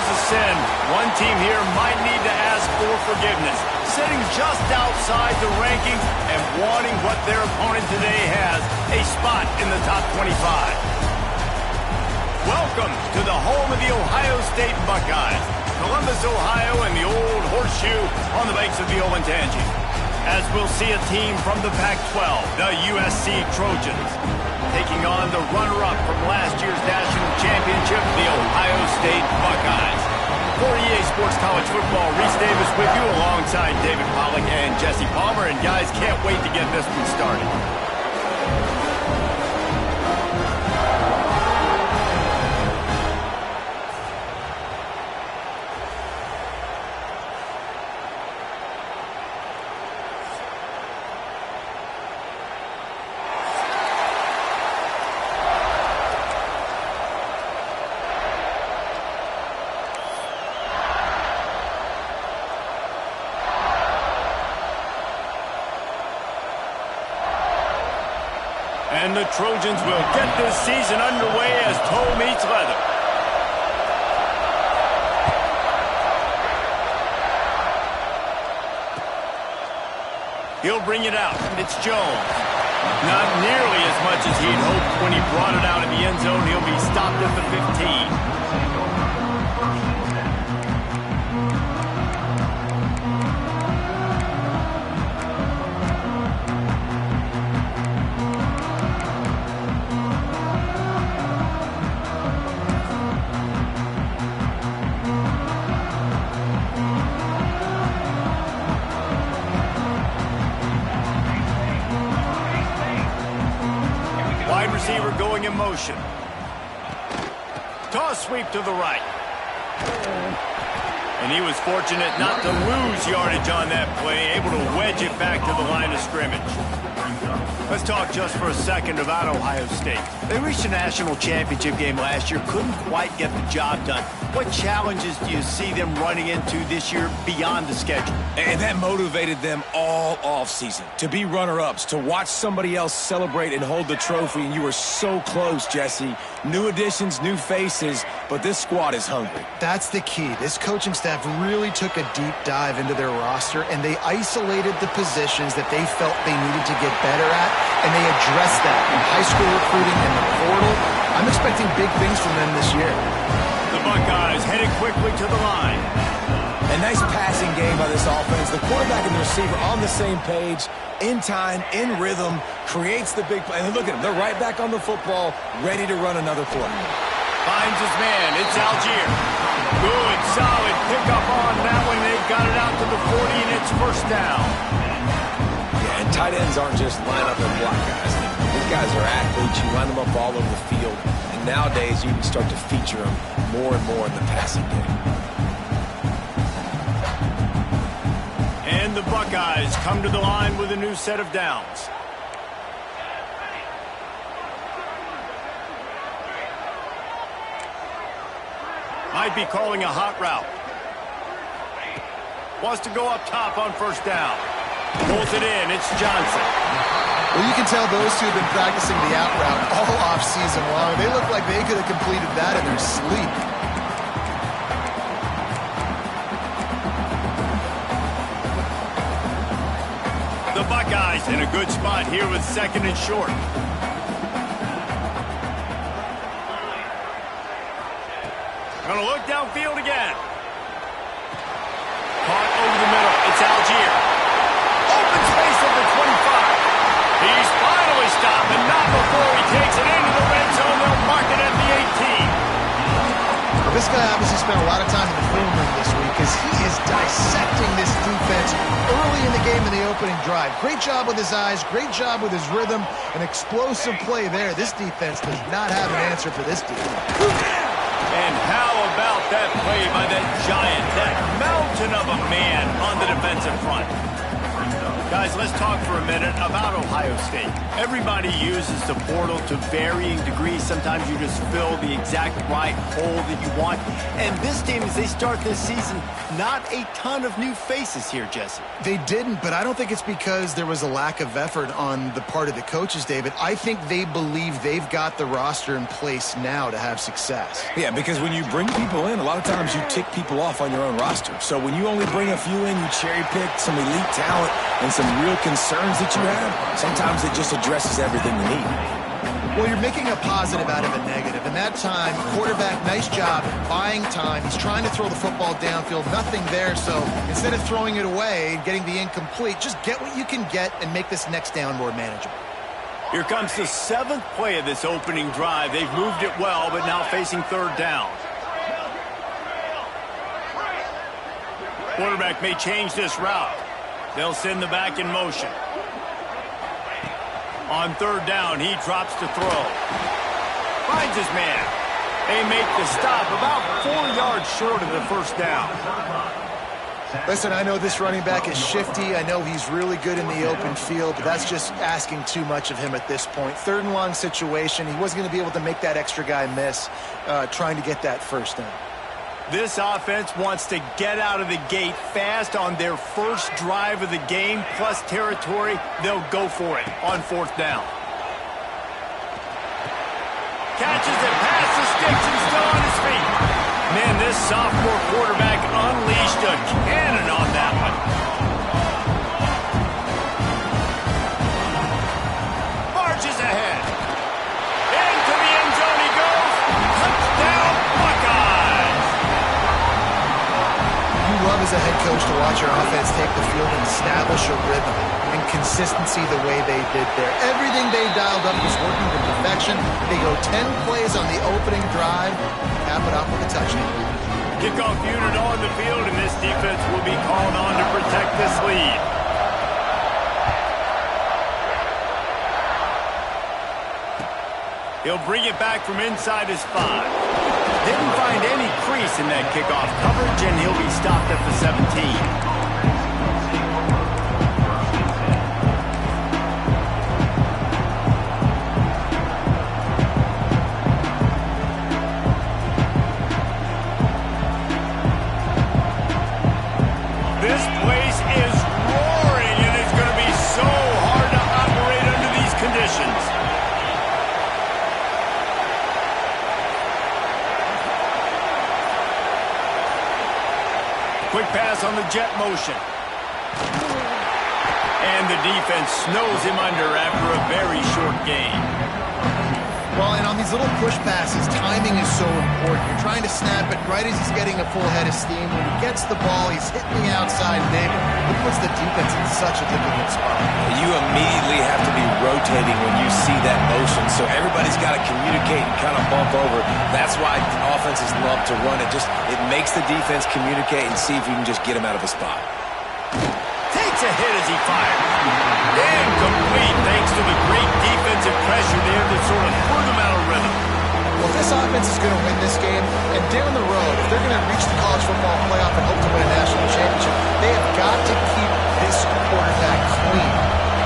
is a sin, one team here might need to ask for forgiveness. Sitting just outside the rankings and wanting what their opponent today has, a spot in the top 25. Welcome to the home of the Ohio State Buckeyes, Columbus, Ohio, and the old horseshoe on the banks of the Olentangy. As we'll see a team from the Pac-12, the USC Trojans, taking on the runner-up from last year's national championship, the Ohio State Buckeyes. For EA Sports College Football, Reese Davis with you alongside David Pollack and Jesse Palmer. And guys, can't wait to get this one started. And the Trojans will get this season underway as toe meets leather. He'll bring it out. It's Jones. Not nearly as much as he'd hoped when he brought it out in the end zone. He'll be stopped at the 15. Wide receiver going in motion. Toss sweep to the right. And he was fortunate not to lose yardage on that play, able to wedge it back to the line of scrimmage. Let's talk just for a second about Ohio State. They reached a national championship game last year, couldn't quite get the job done. What challenges do you see them running into this year beyond the schedule? And that motivated them all offseason. To be runner-ups, to watch somebody else celebrate and hold the trophy, and you were so close, Jesse. New additions, new faces, but this squad is hungry. That's the key. This coaching staff really took a deep dive into their roster, and they isolated the positions that they felt they needed to get better at, and they addressed that in high school recruiting and the portal. I'm expecting big things from them this year. The Buckeyes headed quickly to the line. A nice passing game by this offense. The quarterback and the receiver on the same page, in time, in rhythm, creates the big play. And look at them. They're right back on the football, ready to run another play. Finds his man. It's Algier. Good, solid pickup on that one. They've got it out to the 40, and it's first down. Yeah, and tight ends aren't just line up and block guys. These guys are athletes. You line them up all over the field. And nowadays, you can start to feature them more and more in the passing game. And the Buckeyes come to the line with a new set of downs. Might be calling a hot route. Wants to go up top on first down. Pulls it in. It's Johnson. Well, you can tell those two have been practicing the out route all off-season long. They look like they could have completed that in their sleep. The Buckeyes in a good spot here with second and short. Gonna look downfield again. Caught over the middle. It's Algier. Open space at the 25. He's finally stopped, and not before he takes it into the red zone. They'll mark it at the 18. Well, this guy obviously spent a lot of time in the film room this week because he is dissecting this defense early in the game in the opening drive. Great job with his eyes, great job with his rhythm, an explosive play there. This defense does not have an answer for this defense. And how about that play by that giant, that mountain of a man on the defensive front? Guys, let's talk for a minute about Ohio State. Everybody uses the portal to varying degrees. Sometimes you just fill the exact right hole that you want. And this team, as they start this season, not a ton of new faces here, Jesse. They didn't, but I don't think it's because there was a lack of effort on the part of the coaches, David. I think they believe they've got the roster in place now to have success. Yeah, because when you bring people in, a lot of times you tick people off on your own roster. So when you only bring a few in, you cherry pick some elite talent and some real concerns that you have, sometimes it just addresses everything you need. Well, you're making a positive out of a negative. And that time, quarterback, nice job buying time. He's trying to throw the football downfield. Nothing there. So instead of throwing it away and getting the incomplete, just get what you can get and make this next down more manageable. Here comes the 7th play of this opening drive. They've moved it well, but now facing 3rd down. Quarterback may change this route. They'll send the back in motion. On 3rd down, he drops to throw. Finds his man. They make the stop about 4 yards short of the 1st down. Listen, I know this running back is shifty. I know he's really good in the open field, but that's just asking too much of him at this point. 3rd and long situation. He wasn't going to be able to make that extra guy miss trying to get that 1st down. This offense wants to get out of the gate fast on their first drive of the game, plus territory. They'll go for it on 4th down. Catches it past the sticks and still on his feet. Man, this sophomore quarterback unleashed a cannon on that one. Marches ahead. Into the end zone he goes. Touchdown, Buckeyes. You love as a head coach to watch your offense take the field and establish a rhythm and consistency the way they did there. Everything they dialed up was working to perfection. They go 10 plays on the opening drive, cap it off with a touchdown. Kickoff unit on the field, and this defense will be called on to protect this lead. He'll bring it back from inside his 5. Didn't find any crease in that kickoff coverage, and he'll be stopped at the 17. This place is roaring, and it's going to be so hard to operate under these conditions. Quick pass on the jet motion. And the defense snows him under after a very short gain. Well, and on these little push passes, timing is so important. You're trying to snap it right as he's getting a full head of steam. When he gets the ball, he's hitting the outside big. It puts the defense in such a difficult spot. You immediately have to be rotating when you see that motion, so everybody's got to communicate and kind of bump over. That's why offenses love to run it. It makes the defense communicate and see if you can just get him out of a spot. Takes a hit as he fires. Incomplete thanks to the great defensive pressure there that sort of threw them out of rhythm. Well, this offense is going to win this game, and down the road, if they're going to reach the college football playoff and hope to win a national championship, they have got to keep this quarterback clean.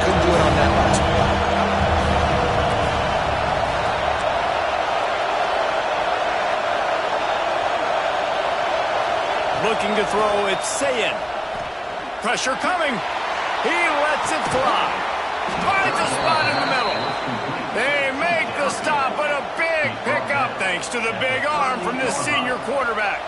Couldn't do it on that last play. Looking to throw, it's Sayin. Pressure coming. He lets it fly. Finds a spot in the middle. They make the stop, but a big pickup thanks to the big arm from this senior quarterback.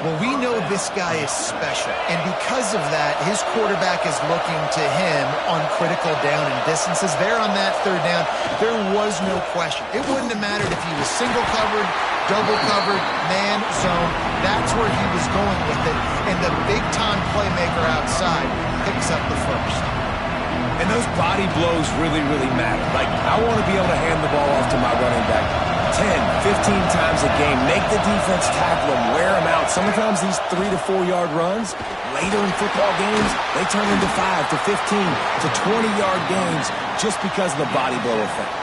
Well, we know this guy is special, and because of that, his quarterback is looking to him on critical down and distances. There on that 3rd down, there was no question. It wouldn't have mattered if he was single covered, double covered, man, zone. That's where he was going with it, and the big-time playmaker outside picks up the 1st. And those body blows really, really matter. Like, I want to be able to hand the ball off to my running back 10, 15 times a game. Make the defense tackle them, wear them out. Sometimes these 3 to 4 yard runs, later in football games, they turn into 5 to 15 to 20-yard gains just because of the body blow effect.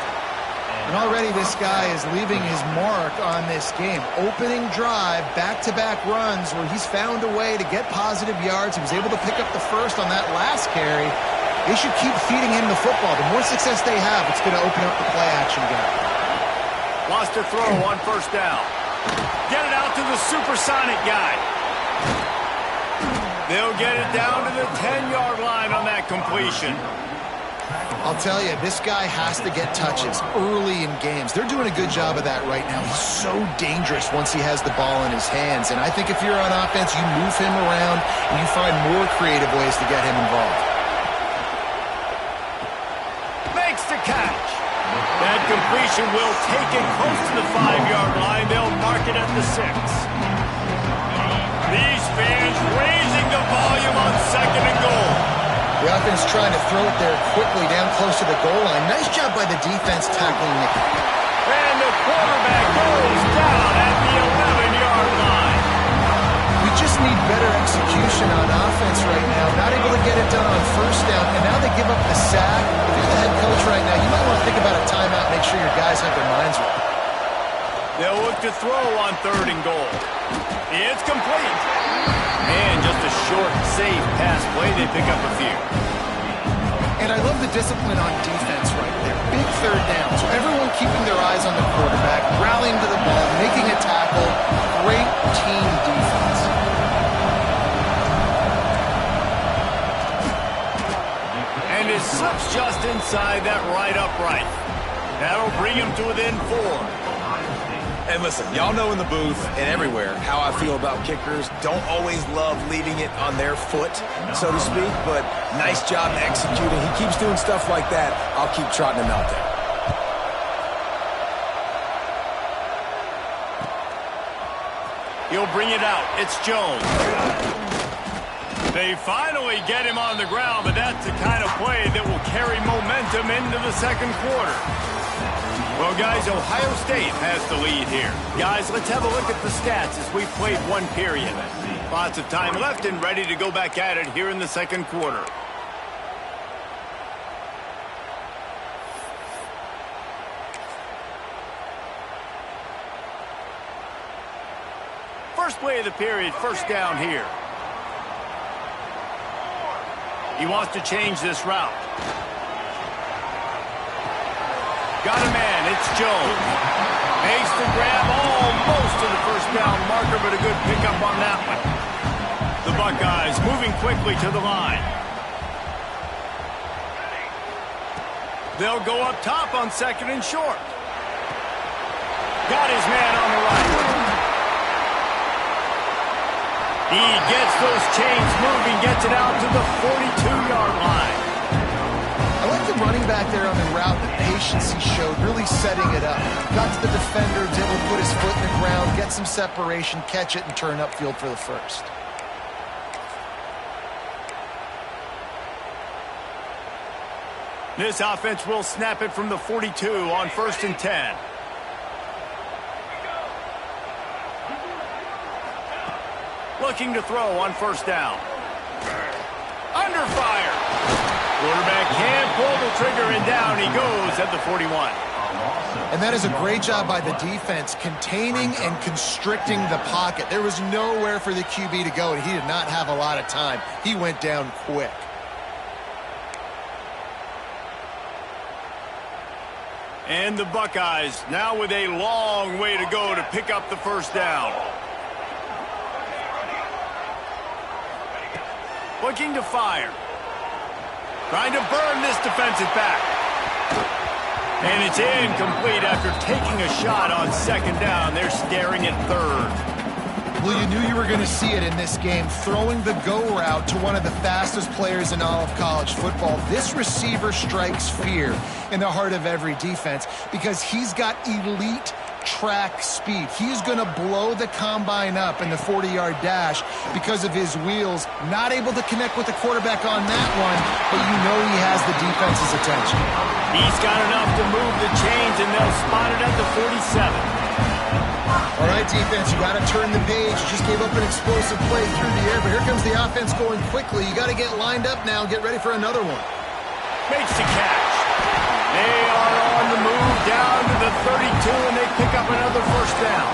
And already this guy is leaving his mark on this game. Opening drive, back-to-back runs where he's found a way to get positive yards. He was able to pick up the 1st on that last carry. They should keep feeding him the football. The more success they have, it's going to open up the play-action game. Lost a throw on first down. Get it out to the supersonic guy. They'll get it down to the 10-yard line on that completion. I'll tell you, this guy has to get touches early in games. They're doing a good job of that right now. He's so dangerous once he has the ball in his hands. And I think if you're on offense, you move him around and you find more creative ways to get him involved. Makes the catch. That completion will take it close to the 5-yard line. They'll mark it at the 6. These fans raising the volume on 2nd and goal. The offense trying to throw it there quickly down close to the goal line. Nice job by the defense tackling it. And the quarterback goes down at the 11-yard line. We just need better execution on offense right now. Not able to get it done on first down, and now they give up the sack. If you're the head coach right now, you might want to think about a timeout, make sure your guys have their minds right. They'll look to throw on 3rd and goal. It's complete. And just a short, safe pass play. They pick up a few. And I love the discipline on defense right there. Big 3rd down. So everyone keeping their eyes on the quarterback, rallying to the ball, making a tackle. Great team defense. And it slips just inside that right upright. That'll bring him to within 4. And listen, y'all know in the booth and everywhere how I feel about kickers. Don't always love leaving it on their foot, so to speak, but nice job executing. He keeps doing stuff like that. I'll keep trotting him out there. He'll bring it out. It's Jones. They finally get him on the ground, but that's the kind of play that will carry momentum into the 2nd quarter. Well, guys, Ohio State has the lead here. Guys, let's have a look at the stats as we've played 1 period. Lots of time left and ready to go back at it here in the 2nd quarter. First play of the period, first down here. He wants to change this route. Got a man, it's Jones. Makes the grab almost to the first down marker, but a good pickup on that one. The Buckeyes moving quickly to the line. They'll go up top on 2nd and short. Got his man on the right. He gets those chains moving, gets it out to the 42-yard line. I like the running back there on the route, the patience he showed, really setting it up. Got to the defender, was able to put his foot in the ground, get some separation, catch it, and turn upfield for the first. This offense will snap it from the 42 on 1st and 10. Looking to throw on first down. Under fire. Quarterback can't pull the trigger, and down he goes at the 41. And that is a great job by the defense, containing and constricting the pocket. There was nowhere for the QB to go, and he did not have a lot of time. He went down quick. And the Buckeyes now with a long way to go to pick up the first down. Looking to fire. Trying to burn this defensive back. And it's incomplete after taking a shot on 2nd down. They're staring at 3rd. Well, you knew you were going to see it in this game, throwing the go route to one of the fastest players in all of college football. This receiver strikes fear in the heart of every defense because he's got elite track speed. He's going to blow the combine up in the 40-yard dash because of his wheels. Not able to connect with the quarterback on that one, but you know he has the defense's attention. He's got enough to move the chains, and they'll spot it at the 47. All right, defense, you got to turn the page. You just gave up an explosive play through the air, but here comes the offense going quickly. You got to get lined up now and get ready for another one. Makes the catch. They are on the move down to the 32, and they pick up another first down.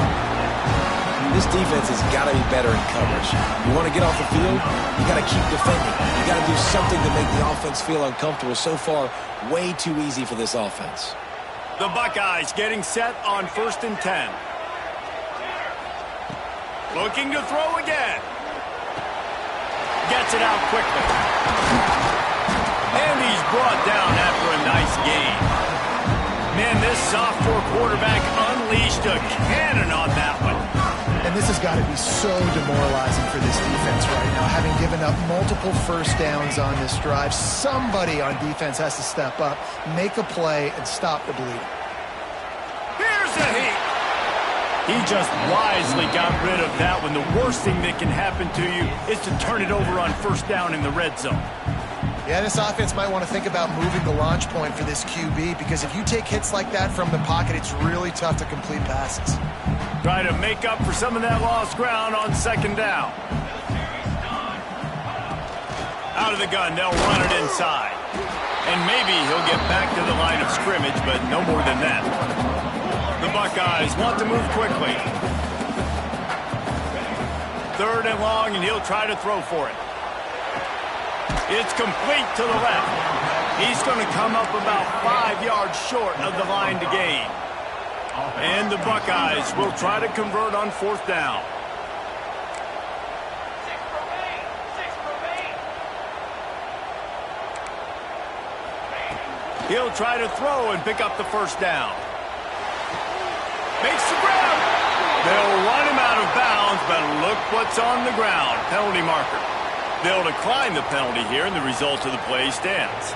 this defense has got to be better in coverage. You want to get off the field, you got to keep defending. You got to do something to make the offense feel uncomfortable. So far, way too easy for this offense. The Buckeyes getting set on 1st and 10. Looking to throw again. Gets it out quickly. And he's brought down after a nice gain. Man, this sophomore quarterback unleashed a cannon on that one. And this has got to be so demoralizing for this defense right now. Having given up multiple first downs on this drive, somebody on defense has to step up, make a play, and stop the bleeding. Here's a heat. He just wisely got rid of that one. The worst thing that can happen to you is to turn it over on 1st down in the red zone. Yeah, this offense might want to think about moving the launch point for this QB, because if you take hits like that from the pocket, it's really tough to complete passes. Try to make up for some of that lost ground on 2nd down. Out of the gun, they'll run it inside. And maybe he'll get back to the line of scrimmage, but no more than that. The Buckeyes want to move quickly. 3rd and long, and he'll try to throw for it. It's complete to the left. He's going to come up about 5 yards short of the line to gain. And the Buckeyes will try to convert on 4th down. He'll try to throw and pick up the 1st down. Makes the grab. They'll run him out of bounds, but look what's on the ground. Penalty marker. They'll decline the penalty here, and the result of the play stands.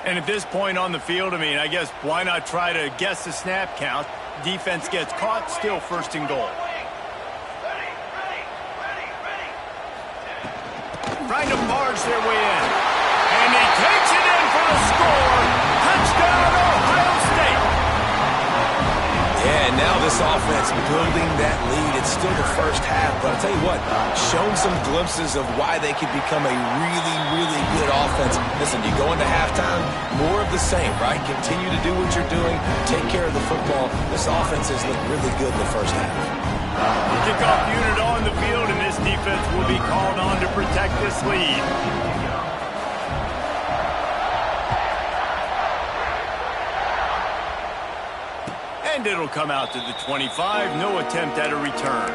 And at this point on the field, I mean, I guess why not try to guess the snap count? Defense gets caught, still 1st and goal. Trying to barge their way in. And he takes it in for the score. Touchdown, Ohio State. Yeah, now this offense building that lead. It's still the 1st half, but I'll tell you what, shown some glimpses of why they could become a really, really good offense. Listen, you go into halftime, more of the same, right? Continue to do what you're doing, take care of the football. This offense has looked really good in the 1st half. Kickoff unit on the field, and this defense will be called on to protect this lead. And it'll come out to the 25. No attempt at a return.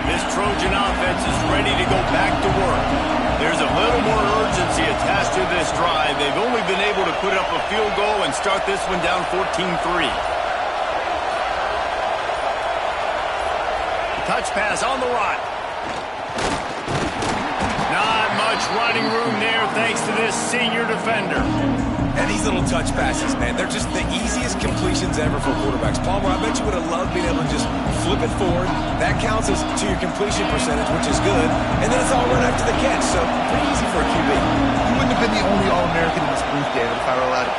This Trojan offense is ready to go back to work. There's a little more urgency attached to this drive. They've only been able to put up a field goal and start this one down 14-3. Touch pass on the run. Not much running room there thanks to this senior defender. And these little touch passes, man, they're just the easiest completions ever for quarterbacks. Palmer, I bet you would have loved being able to just flip it forward. That counts as to your completion percentage, which is good. And then it's all run after the catch, so pretty easy for a QB. You wouldn't have been the only All-American in this booth, David, if I were allowed to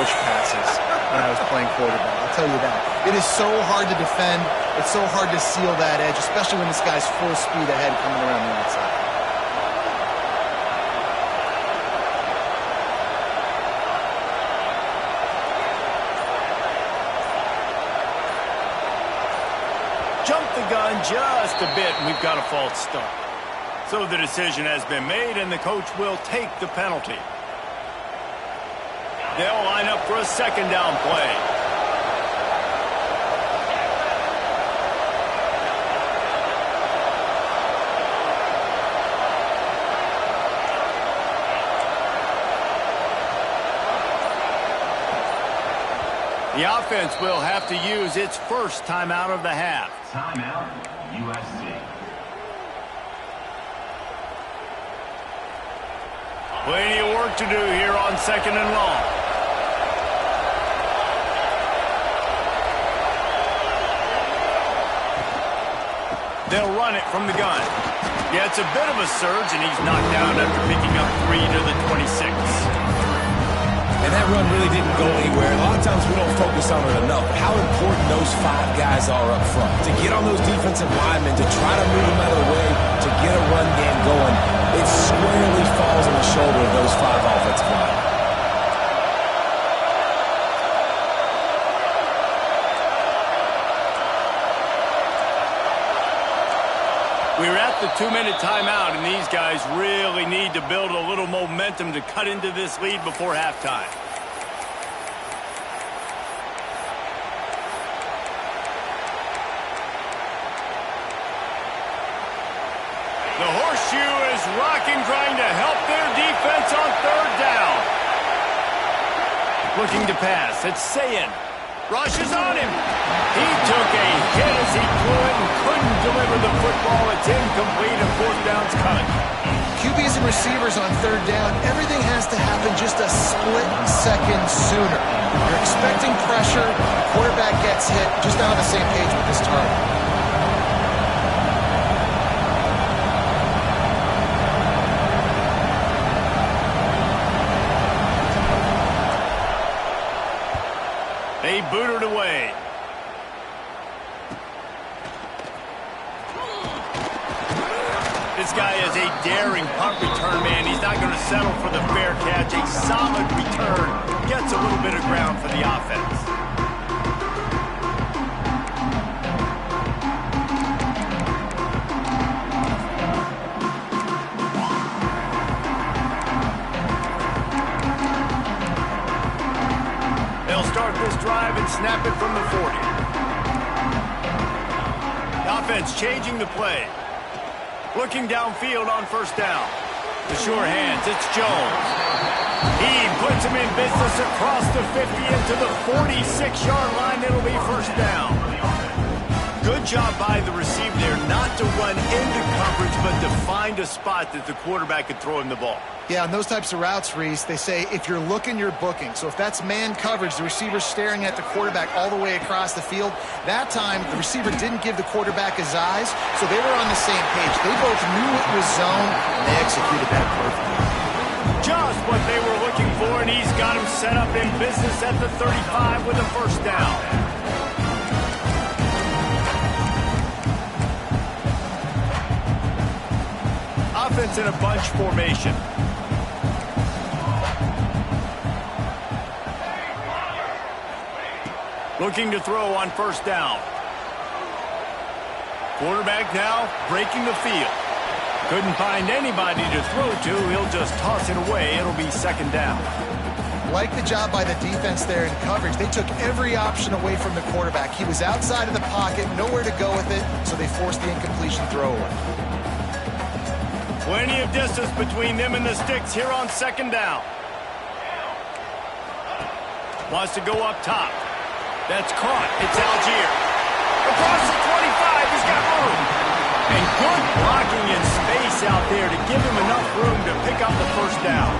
push passes when I was playing quarterback. I'll tell you that. It is so hard to defend. It's so hard to seal that edge, especially when this guy's full speed ahead coming around the outside. Jump the gun just a bit, and we've got a false start. So the decision has been made, and the coach will take the penalty. They'll line up for a 2nd down play. The offense will have to use its 1st timeout of the half. Timeout, USC. Plenty of work to do here on 2nd and long. They'll run it from the gun. Yeah, it's a bit of a surge, and he's knocked down after picking up 3 to the 26. And that run really go anywhere. A lot of times we don't focus on it enough, but how important those 5 guys are up front. To get on those defensive linemen, to try to move them out of the way, to get a run game going, it squarely falls on the shoulder of those 5 offensive linemen. We're at the 2-minute timeout, and these guys really need to build a little momentum to cut into this lead before halftime. The horseshoe is rocking, trying to help their defense on 3rd down. Looking to pass. It's Sayin. Rushes on him. He took a hit as he threw it and couldn't deliver the football. It's incomplete and 4th down's coming. QBs and receivers on 3rd down, everything has to happen just a split second sooner. You're expecting pressure, quarterback gets hit, just not on the same page with this target. They booted away. This guy is a daring punt return man. He's not going to settle for the fair catch. A solid return. Gets a little bit of ground for the offense. Drive and snap it from the 40. The offense changing the play. Looking downfield on 1st down. The sure hands, it's Jones. He puts him in business across the 50 into the 46-yard line. It'll be 1st down. Good job by the receiver there not to run into coverage, but to find a spot that the quarterback could throw him the ball. Yeah, on those types of routes, Reese, they say if you're looking, you're booking. So if that's man coverage, the receiver's staring at the quarterback all the way across the field. That time, the receiver didn't give the quarterback his eyes, so they were on the same page. They both knew it was zone, and they executed that perfectly. Just what they were looking for, and he's got him set up in business at the 35 with a 1st down. Offense in a bunch formation. Looking to throw on 1st down. Quarterback now breaking the field. Couldn't find anybody to throw to. He'll just toss it away. It'll be 2nd down. Like the job by the defense there in coverage. They took every option away from the quarterback. He was outside of the pocket, nowhere to go with it, so they forced the incompletion throwaway. Plenty of distance between them and the sticks here on 2nd down. Wants to go up top. That's caught. It's Algier. Across the 25. He's got room. And good blocking in space out there to give him enough room to pick up the 1st down.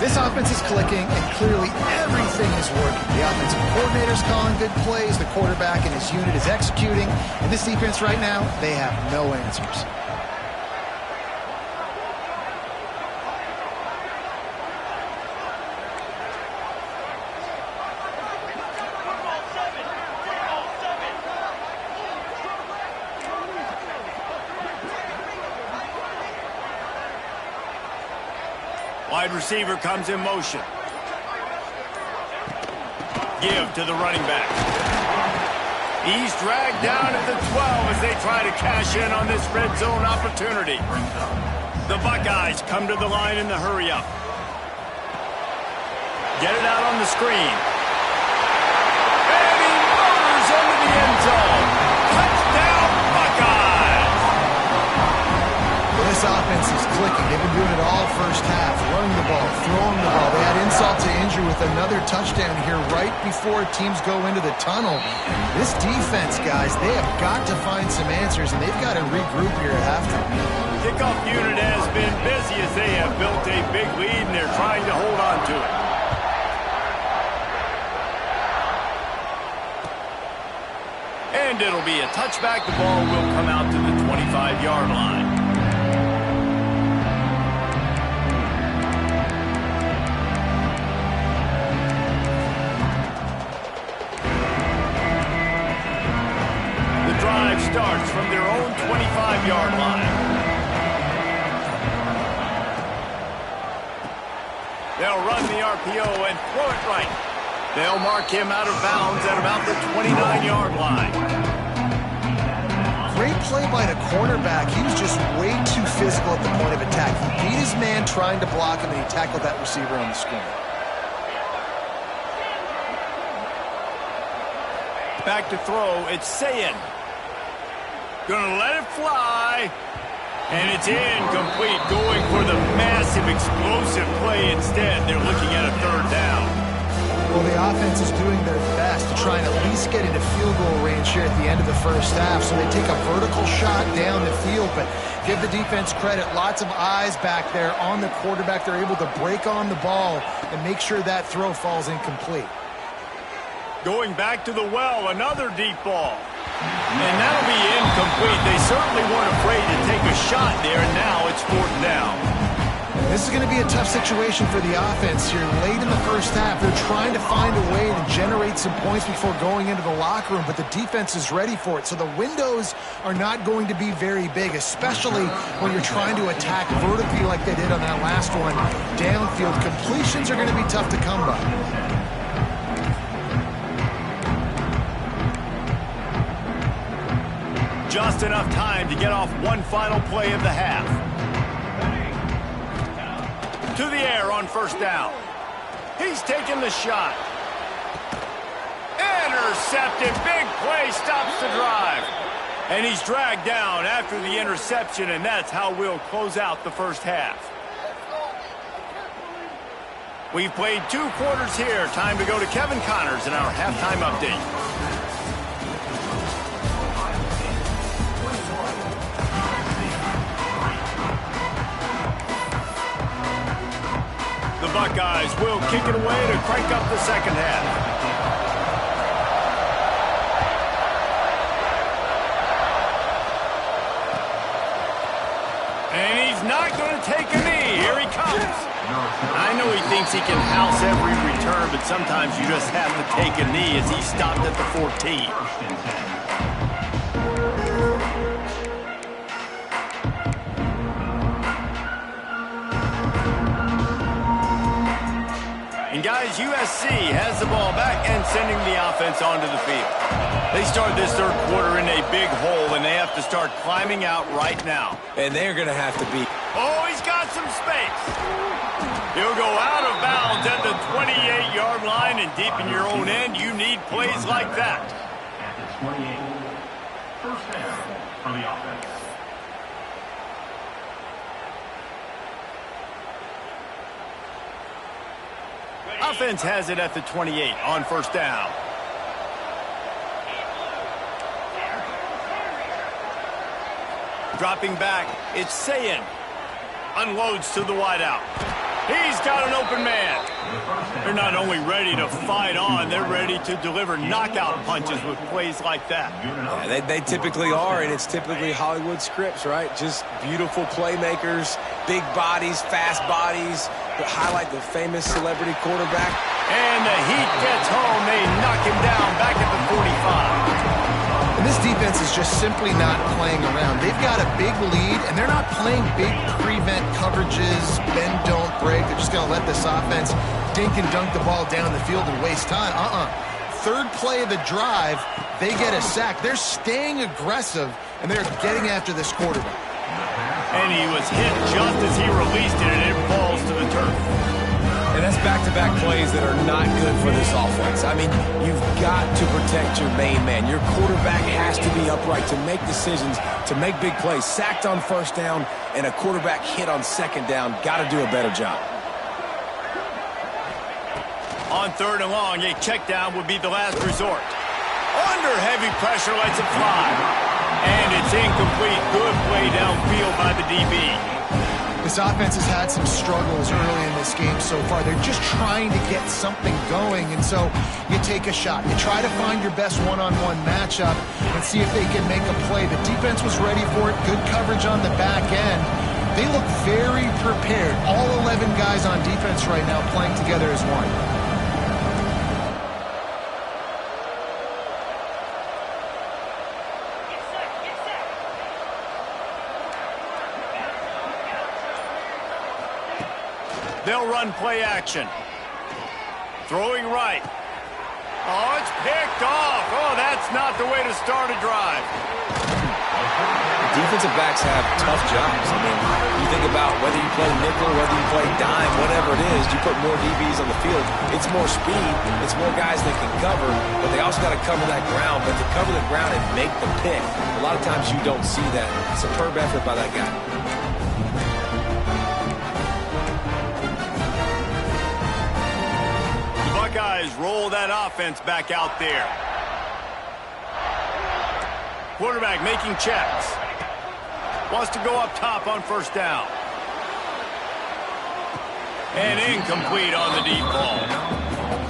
This offense is clicking, and clearly everything is working. The offensive coordinator's calling good plays. The quarterback and his unit is executing. And this defense right now, they have no answers. Wide receiver comes in motion. Give to the running back. He's dragged down at the 12 as they try to cash in on this red zone opportunity. The Buckeyes come to the line in the hurry-up. Get it out on the screen. And he motors into the end zone. Touchdown, Buckeyes! This offense is clicking. They've been doing it all 1st half. Running the ball, throwing the ball. They had insult to injury with another touchdown here right before teams go into the tunnel. This defense, guys, they have got to find some answers, and they've got to regroup here at halftime. Kickoff unit has been busy as they have built a big lead, and they're trying to hold on to it. And it'll be a touchback. The ball will come out to the 25-yard line. They'll run the RPO and throw it right. They'll mark him out of bounds at about the 29-yard line. Great play by the cornerback. He was just way too physical at the point of attack. He beat his man trying to block him, and he tackled that receiver on the screen. Back to throw, it's Sayin. Gonna let it fly. And it's incomplete, going for the massive explosive play instead. They're looking at a third down. Well, the offense is doing their best to try and at least get into field goal range here at the end of the first half. So they take a vertical shot down the field, but give the defense credit. Lots of eyes back there on the quarterback. They're able to break on the ball and make sure that throw falls incomplete. Going back to the well, another deep ball. And that'll be incomplete. They certainly weren't afraid to take a shot there, and now it's 4th down. This is going to be a tough situation for the offense here. Late in the first half, they're trying to find a way to generate some points before going into the locker room, but the defense is ready for it. So the windows are not going to be very big, especially when you're trying to attack vertically like they did on that last one. Downfield completions are going to be tough to come by. Just enough time to get off one final play of the half. To the air on 1st down. He's taking the shot. Intercepted. Big play stops the drive. And he's dragged down after the interception, and that's how we'll close out the first half. We've played 2 quarters here. Time to go to Kevin Connors in our halftime update. The Buckeyes will kick it away to crank up the second half. And he's not going to take a knee. Here he comes. I know he thinks he can house every return, but sometimes you just have to take a knee as he stopped at the 14. Guys, USC has the ball back and sending the offense onto the field. They start this third quarter in a big hole, and they have to start climbing out right now. And they're going to have to be. Oh, he's got some space. He'll go out of bounds at the 28-yard line, and deep in your own end, you need plays like that. At the 28, 1st down for the offense. Offense has it at the 28 on 1st down. Dropping back, it's Sayin. Unloads to the wideout. He's got an open man. They're not only ready to fight on, they're ready to deliver knockout punches with plays like that. Yeah, they typically are, and it's typically Hollywood scripts, right? Just beautiful playmakers, big bodies, fast bodies, that highlight the famous celebrity quarterback. And the heat gets home. They knock him down back at the 45. And this defense is just simply not playing around. They've got a big lead, and they're not playing big prevent coverages, bend, don't break. They're just going to let this offense dink and dunk the ball down the field and waste time. Third play of the drive, they get a sack. They're staying aggressive, and they're getting after this quarterback. And he was hit just as he released it, and it falls to the turf. And that's back-to-back plays that are not good for this offense. I mean, you've got to protect your main man. Your quarterback has to be upright to make decisions, to make big plays. Sacked on 1st down and a quarterback hit on 2nd down. Got to do a better job. On 3rd and long, a check down would be the last resort. Under heavy pressure, lets it fly. And it's incomplete. Good play downfield by the DB. This offense has had some struggles early in this game so far. They're just trying to get something going, and so you take a shot. You try to find your best one-on-one matchup and see if they can make a play. The defense was ready for it. Good coverage on the back end. They look very prepared. All 11 guys on defense right now playing together as one. They'll run play action. Throwing right. Oh, it's picked off. Oh, that's not the way to start a drive. Defensive backs have tough jobs. I mean, you think about whether you play nickel, whether you play dime, whatever it is, you put more DBs on the field. It's more speed. It's more guys that can cover, but they also got to cover that ground. But to cover the ground and make the pick, a lot of times you don't see that. Superb effort by that guy. The Buckeyes roll that offense back out there. Quarterback making checks. Wants to go up top on first down. And incomplete on the deep ball.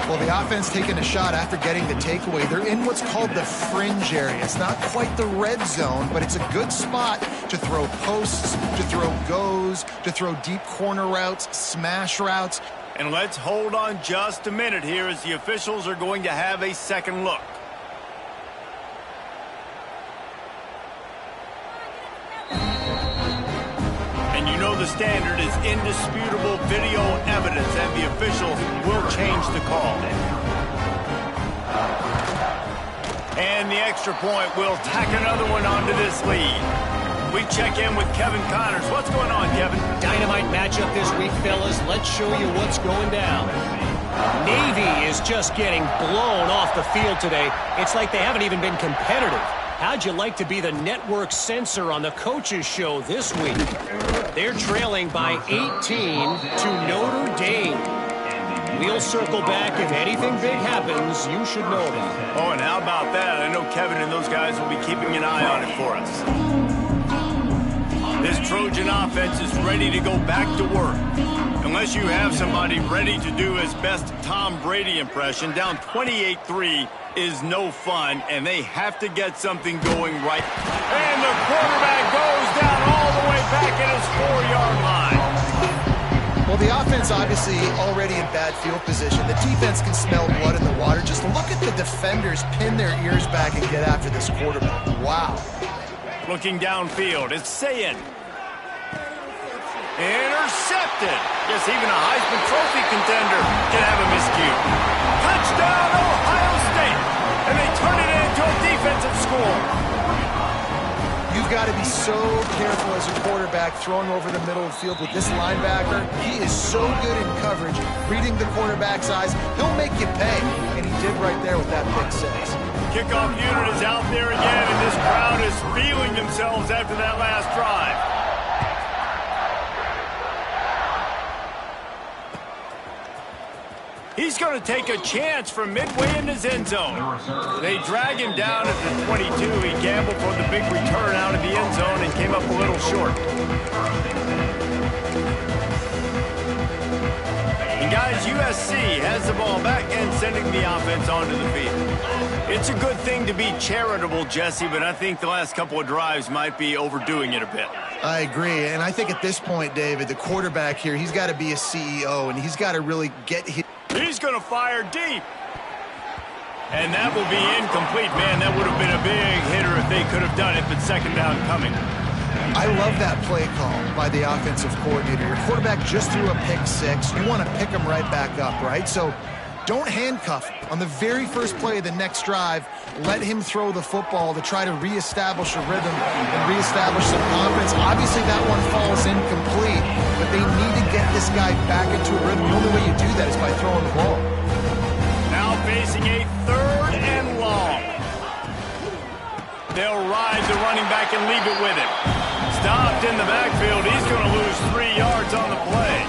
Well, the offense taking a shot after getting the takeaway. They're in what's called the fringe area. It's not quite the red zone, but it's a good spot to throw posts, to throw goes, to throw deep corner routes, smash routes. And let's hold on just a minute here as the officials are going to have a second look. The standard is indisputable video evidence, and the officials will change the call. And the extra point will tack another one onto this lead. We check in with Kevin Connors. What's going on, Kevin? Dynamite matchup this week, fellas. Let's show you what's going down. Navy is just getting blown off the field today. It's like they haven't even been competitive. How'd you like to be the network censor on the coaches show this week? They're trailing by 18 to Notre Dame. We'll circle back. If anything big happens, you should know about it. Oh, and how about that? I know Kevin and those guys will be keeping an eye on it for us. This Trojan offense is ready to go back to work. Unless you have somebody ready to do his best Tom Brady impression, down 28-3 is no fun, and they have to get something going right. And the quarterback goes down all the way back at his 4-yard line. Well, the offense obviously already in bad field position. The defense can smell blood in the water. Just look at the defenders pin their ears back and get after this quarterback. Wow. Looking downfield, it's Sayin. Intercepted. Yes, even a Heisman Trophy contender can have a miscue. Touchdown, Ohio State. And they turn it into a defensive score. You've got to be so careful as a quarterback throwing over the middle of the field with this linebacker. He is so good in coverage, reading the quarterback's eyes. He'll make you pay, and he did right there with that pick six. Kickoff unit is out there again, and this crowd is feeling themselves after that last drive. He's going to take a chance from midway in his end zone. They drag him down at the 22. He gambled for the big return out of the end zone and came up a little short. And guys, USC has the ball back and sending the offense onto the field. It's a good thing to be charitable, Jesse, but I think the last couple of drives might be overdoing it a bit. I agree, and I think at this point, David, the quarterback here, he's got to be a CEO, and he's got to really get his... He's going to fire deep. And that will be incomplete. Man, that would have been a big hitter if they could have done it, but second down coming. I love that play call by the offensive coordinator. Your quarterback just threw a pick six. You want to pick him right back up, right? So don't handcuff him. On the very first play of the next drive, let him throw the football to try to reestablish a rhythm and reestablish some confidence. Obviously, that one falls incomplete, but they need to get this guy back into a rhythm. The only way you do that is by throwing the ball. Now facing a 3rd and long. They'll ride the running back and leave it with him. Stopped in the backfield. He's going to lose 3 yards on the play.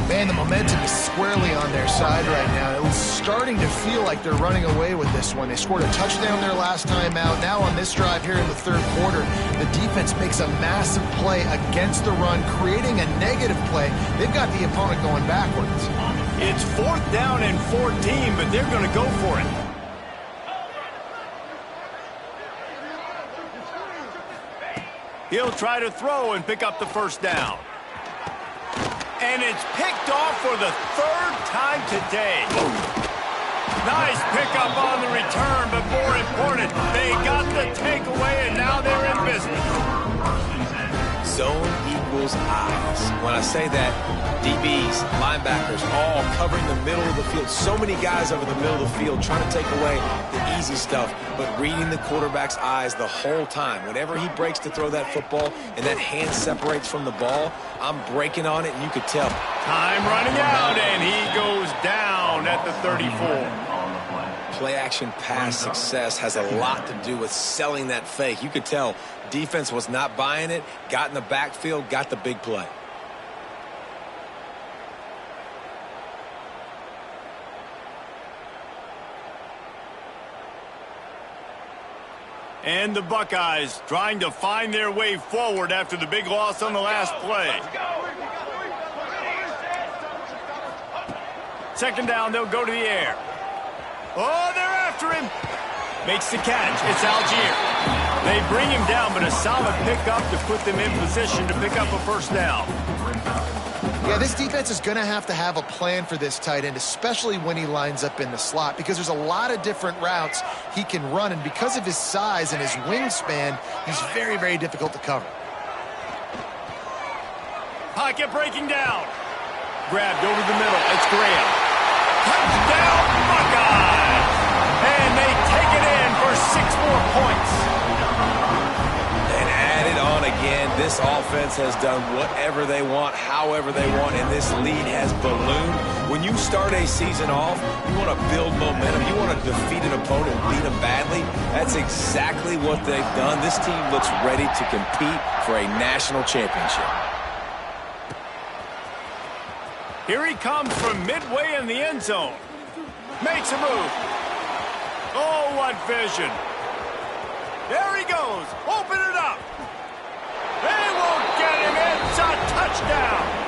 Man, the momentum is squarely on their side right now. It was starting to feel like they're running away with this one. They scored a touchdown their last time out. Now on this drive here in the 3rd quarter, the defense makes a massive play against the run, creating a negative play. They've got the opponent going backwards. It's 4th down and 14, but they're going to go for it. He'll try to throw and pick up the first down. And it's picked off for the 3rd time today. Nice pickup on the return, but more important, they got the takeaway, and now they're in business. Zone equals eyes. When I say that, DBs, linebackers, all covering the middle of the field. So many guys over the middle of the field trying to take away the easy stuff, but reading the quarterback's eyes the whole time. Whenever he breaks to throw that football and that hand separates from the ball, I'm breaking on it, and you could tell. Time running out, and he goes down at the 34. Play-action pass success has a lot to do with selling that fake. You could tell defense was not buying it, got in the backfield, got the big play. And the Buckeyes trying to find their way forward after the big loss on the last play. Second down, they'll go to the air. Oh, they're after him. Makes the catch. It's Algier. They bring him down, but a solid pickup to put them in position to pick up a first down. Yeah, this defense is going to have a plan for this tight end, especially when he lines up in the slot, because there's a lot of different routes he can run, and because of his size and his wingspan, he's very, very difficult to cover. Pocket breaking down. Grabbed over the middle. It's Graham. Touchdown, Buckeyes! And they take it in for 6 more points. And add it on again. This offense has done whatever they want, however they want, and this lead has ballooned. When you start a season off, you want to build momentum. You want to defeat an opponent and beat them badly. That's exactly what they've done. This team looks ready to compete for a national championship. Here he comes from midway in the end zone. Makes a move. Oh, what vision. There he goes. Open it up. They won't get him. It's a touchdown.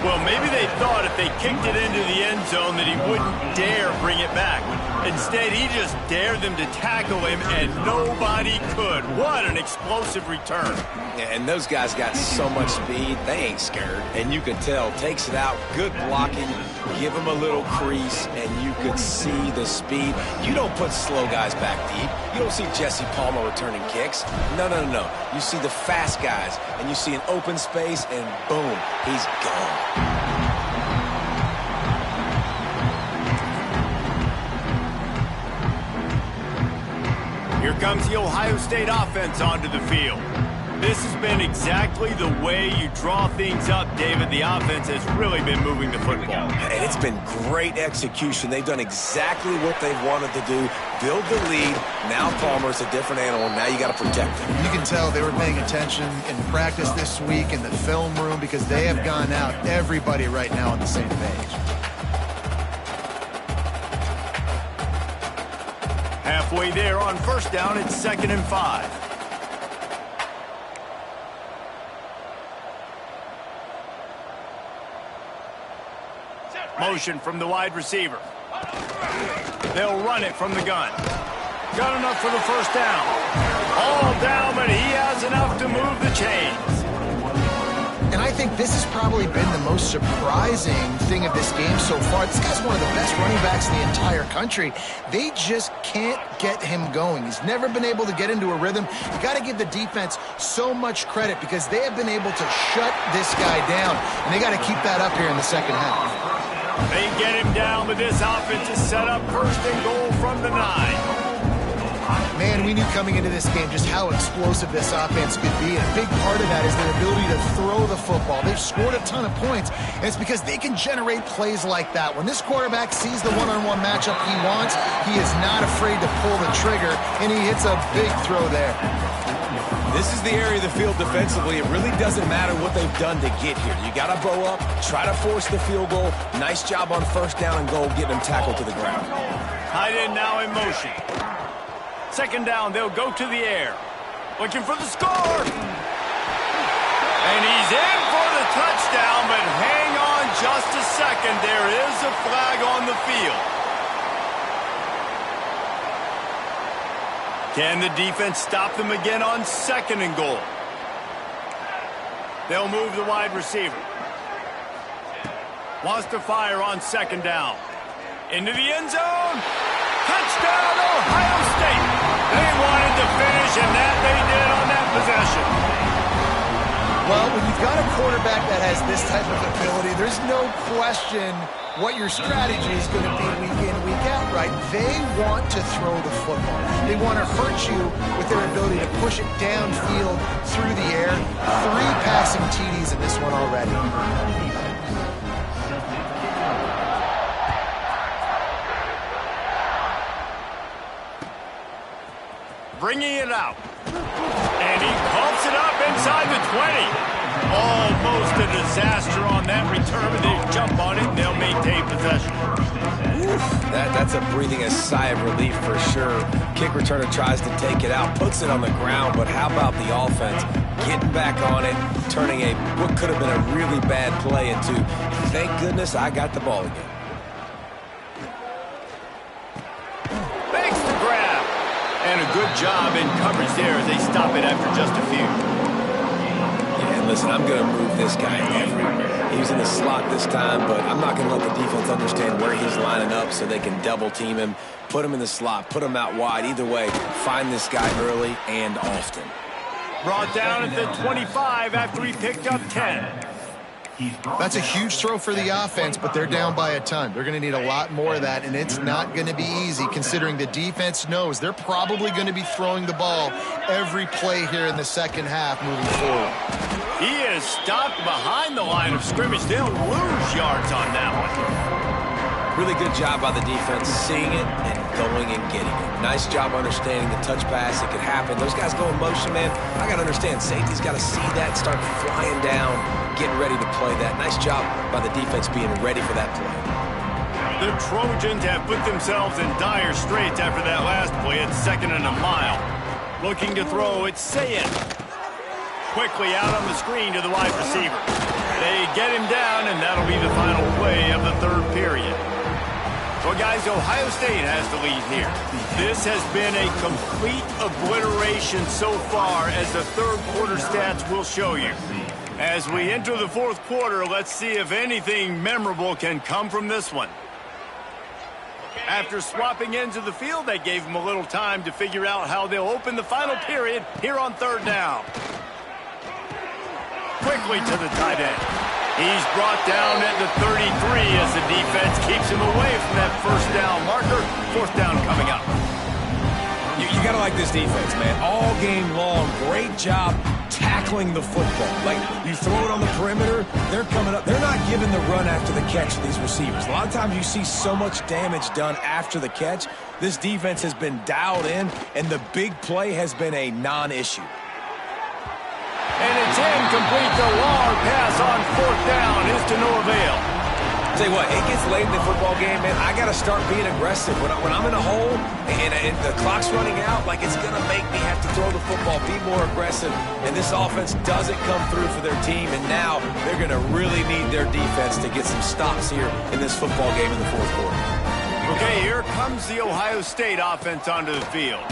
Well, maybe they thought if they kicked it into the end zone that he wouldn't dare bring it back. Instead, he just dared them to tackle him, and nobody could. What an explosive return. Yeah, and those guys got so much speed, they ain't scared. And you could tell, takes it out, good blocking, give him a little crease, and you could see the speed. You don't put slow guys back deep. You don't see Jesse Palmer returning kicks. No. You see the fast guys, and you see an open space, and boom, he's gone. Here comes the Ohio State offense onto the field. This has been exactly the way you draw things up, David. The offense has really been moving the football. And it's been great execution. They've done exactly what they've wanted to do. Build the lead. Now Palmer's a different animal. Now you got to protect him. You can tell they were paying attention in practice this week in the film room because they have gone out, everybody right now on the same page. Halfway there on first down, it's 2nd and 5. Motion from the wide receiver. They'll run it from the gun. Got enough for the first down. All down, but he has enough to move the chains. And I think this has probably been the most surprising thing of this game so far. This guy's one of the best running backs in the entire country. They just can't get him going. He's never been able to get into a rhythm. You got to give the defense so much credit because they have been able to shut this guy down, and they got to keep that up here in the second half. They get him down, but this offense is set up 1st and goal from the 9. Man, we knew coming into this game just how explosive this offense could be, and a big part of that is their ability to throw the football. They've scored a ton of points, and it's because they can generate plays like that. When this quarterback sees the one-on-one matchup he wants, he is not afraid to pull the trigger, and he hits a big throw there. This is the area of the field defensively. It really doesn't matter what they've done to get here. You got to bow up, try to force the field goal. Nice job on first down and goal, getting them tackled to the ground. Tight end now in motion. 2nd down, they'll go to the air. Looking for the score. And he's in for the touchdown, but hang on just a second. There is a flag on the field. Can the defense stop them again on 2nd and goal? They'll move the wide receiver. Wants to fire on 2nd down. Into the end zone. Touchdown, Ohio State. They wanted to finish, and that they did on that possession. Well, when you've got a quarterback that has this type of ability, there's no question what your strategy is going to be week in, week out, right? They want to throw the football. They want to hurt you with their ability to push it downfield through the air. 3 passing TDs in this one already. Bringing it out. And he pumps it up inside the 20. Almost a disaster on that return, but they jump on it and they'll maintain possession. Oof, that's a breathing a sigh of relief for sure. Kick returner tries to take it out, puts it on the ground, but how about the offense getting back on it, turning what could have been a really bad play into, thank goodness I got the ball again. Makes the grab. And a good job in coverage there as they stop it after just a few. Yeah, listen, I'm going to move this guy everywhere. He's in the slot this time, but I'm not going to let the defense understand where he's lining up so they can double team him, put him in the slot, put him out wide. Either way, find this guy early and often. Brought down at the 25 after he picked up 10. That's a huge throw for the offense, but they're down by a ton. They're going to need a lot more of that, and it's not going to be easy considering the defense knows they're probably going to be throwing the ball every play here in the second half moving forward. He is stopped behind the line of scrimmage. They'll lose yards on that one. Really good job by the defense seeing it and going and getting it. Nice job understanding the touch pass. It could happen. Those guys go in motion, man. I got to understand. Safety's got to see that, start flying down, getting ready to play that. Nice job by the defense being ready for that play. The Trojans have put themselves in dire straits after that last play at 2nd and a mile. Looking to throw, it's Sayin. Quickly out on the screen to the wide receiver. They get him down, and that'll be the final play of the 3rd period. Well, guys, Ohio State has the lead here. This has been a complete obliteration so far, as the 3rd quarter stats will show you. As we enter the 4th quarter, let's see if anything memorable can come from this one. After swapping ends of the field, that gave them a little time to figure out how they'll open the final period here on 3rd down. Quickly to the tight end. He's brought down at the 33 as the defense keeps him away from that 1st down marker. 4th down coming up. You got to like this defense, man. All game long, great job tackling the football. Like, you throw it on the perimeter, they're coming up. They're not giving the run after the catch to these receivers. A lot of times you see so much damage done after the catch. This defense has been dialed in, and the big play has been a non-issue. And it's incomplete. The long pass on 4th down is to no avail. Tell you what, it gets late in the football game, man. I got to start being aggressive. When I'm in a hole and the clock's running out, like, it's going to make me have to throw the football, be more aggressive. And this offense doesn't come through for their team, and now they're going to really need their defense to get some stops here in this football game in the 4th quarter. Okay, here comes the Ohio State offense onto the field.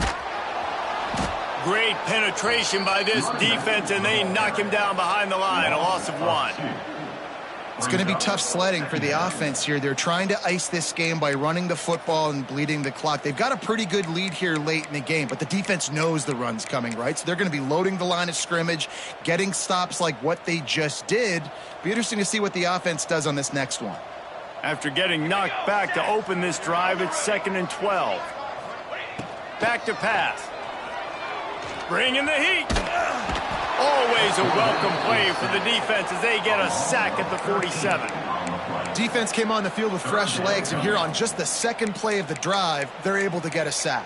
Great penetration by this defense, and they knock him down behind the line, a loss of 1. It's going to be tough sledding for the offense here. They're trying to ice this game by running the football and bleeding the clock. They've got a pretty good lead here late in the game, but the defense knows the run's coming, right? So they're going to be loading the line of scrimmage, getting stops like what they just did. Be interesting to see what the offense does on this next one. After getting knocked back to open this drive, it's 2nd and 12. Back to pass. Bringing the heat. Always a welcome play for the defense as they get a sack at the 47. Defense came on the field with fresh legs, and here on just the 2nd play of the drive, they're able to get a sack.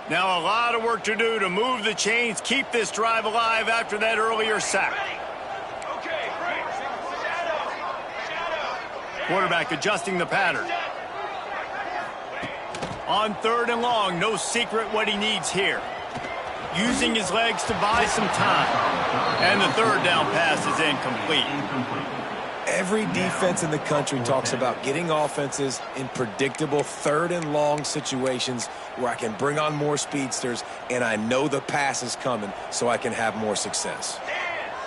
Now a lot of work to do to move the chains, keep this drive alive after that earlier sack. Quarterback adjusting the pattern. On 3rd and long, no secret what he needs here. Using his legs to buy some time. And the 3rd down pass is incomplete. Every defense in the country talks about getting offenses in predictable 3rd and long situations where I can bring on more speedsters and I know the pass is coming so I can have more success.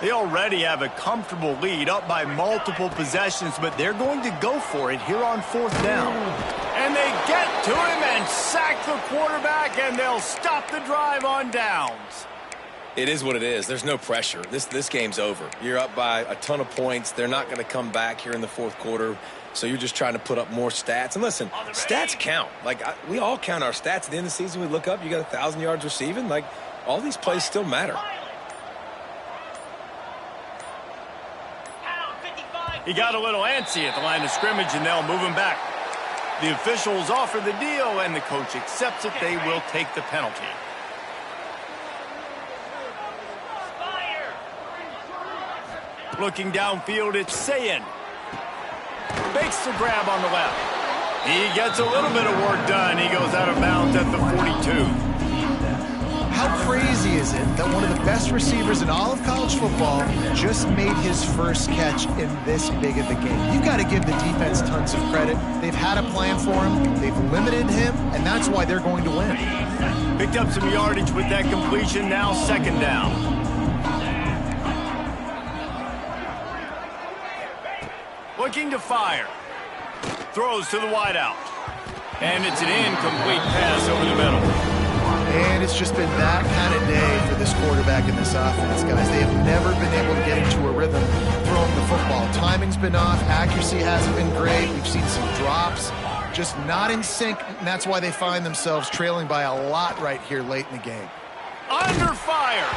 They already have a comfortable lead, up by multiple possessions, but they're going to go for it here on 4th down. And they get to him and sack the quarterback, and they'll stop the drive on downs. It is what it is. There's no pressure. This game's over. You're up by a ton of points. They're not going to come back here in the 4th quarter, so you're just trying to put up more stats. And listen, stats count. Like, we all count our stats. At the end of the season, we look up, you got 1,000 yards receiving. Like, all these plays still matter. He got a little antsy at the line of scrimmage, and they'll move him back. The officials offer the deal, and the coach accepts it. They will take the penalty. Looking downfield, it's Sayin. Makes the grab on the left. He gets a little bit of work done. He goes out of bounds at the 42. How crazy is it that one of the best receivers in all of college football just made his first catch in this big of a game? You got to give the defense tons of credit. They've had a plan for him. They've limited him, and that's why they're going to win. Picked up some yardage with that completion. Now 2nd down. Looking to fire. Throws to the wideout. And it's an incomplete pass over the middle. And it's just been that kind of day for this quarterback in this offense, guys. They have never been able to get into a rhythm throwing the football. Timing's been off. Accuracy hasn't been great. We've seen some drops. Just not in sync, and that's why they find themselves trailing by a lot right here late in the game. Under fire.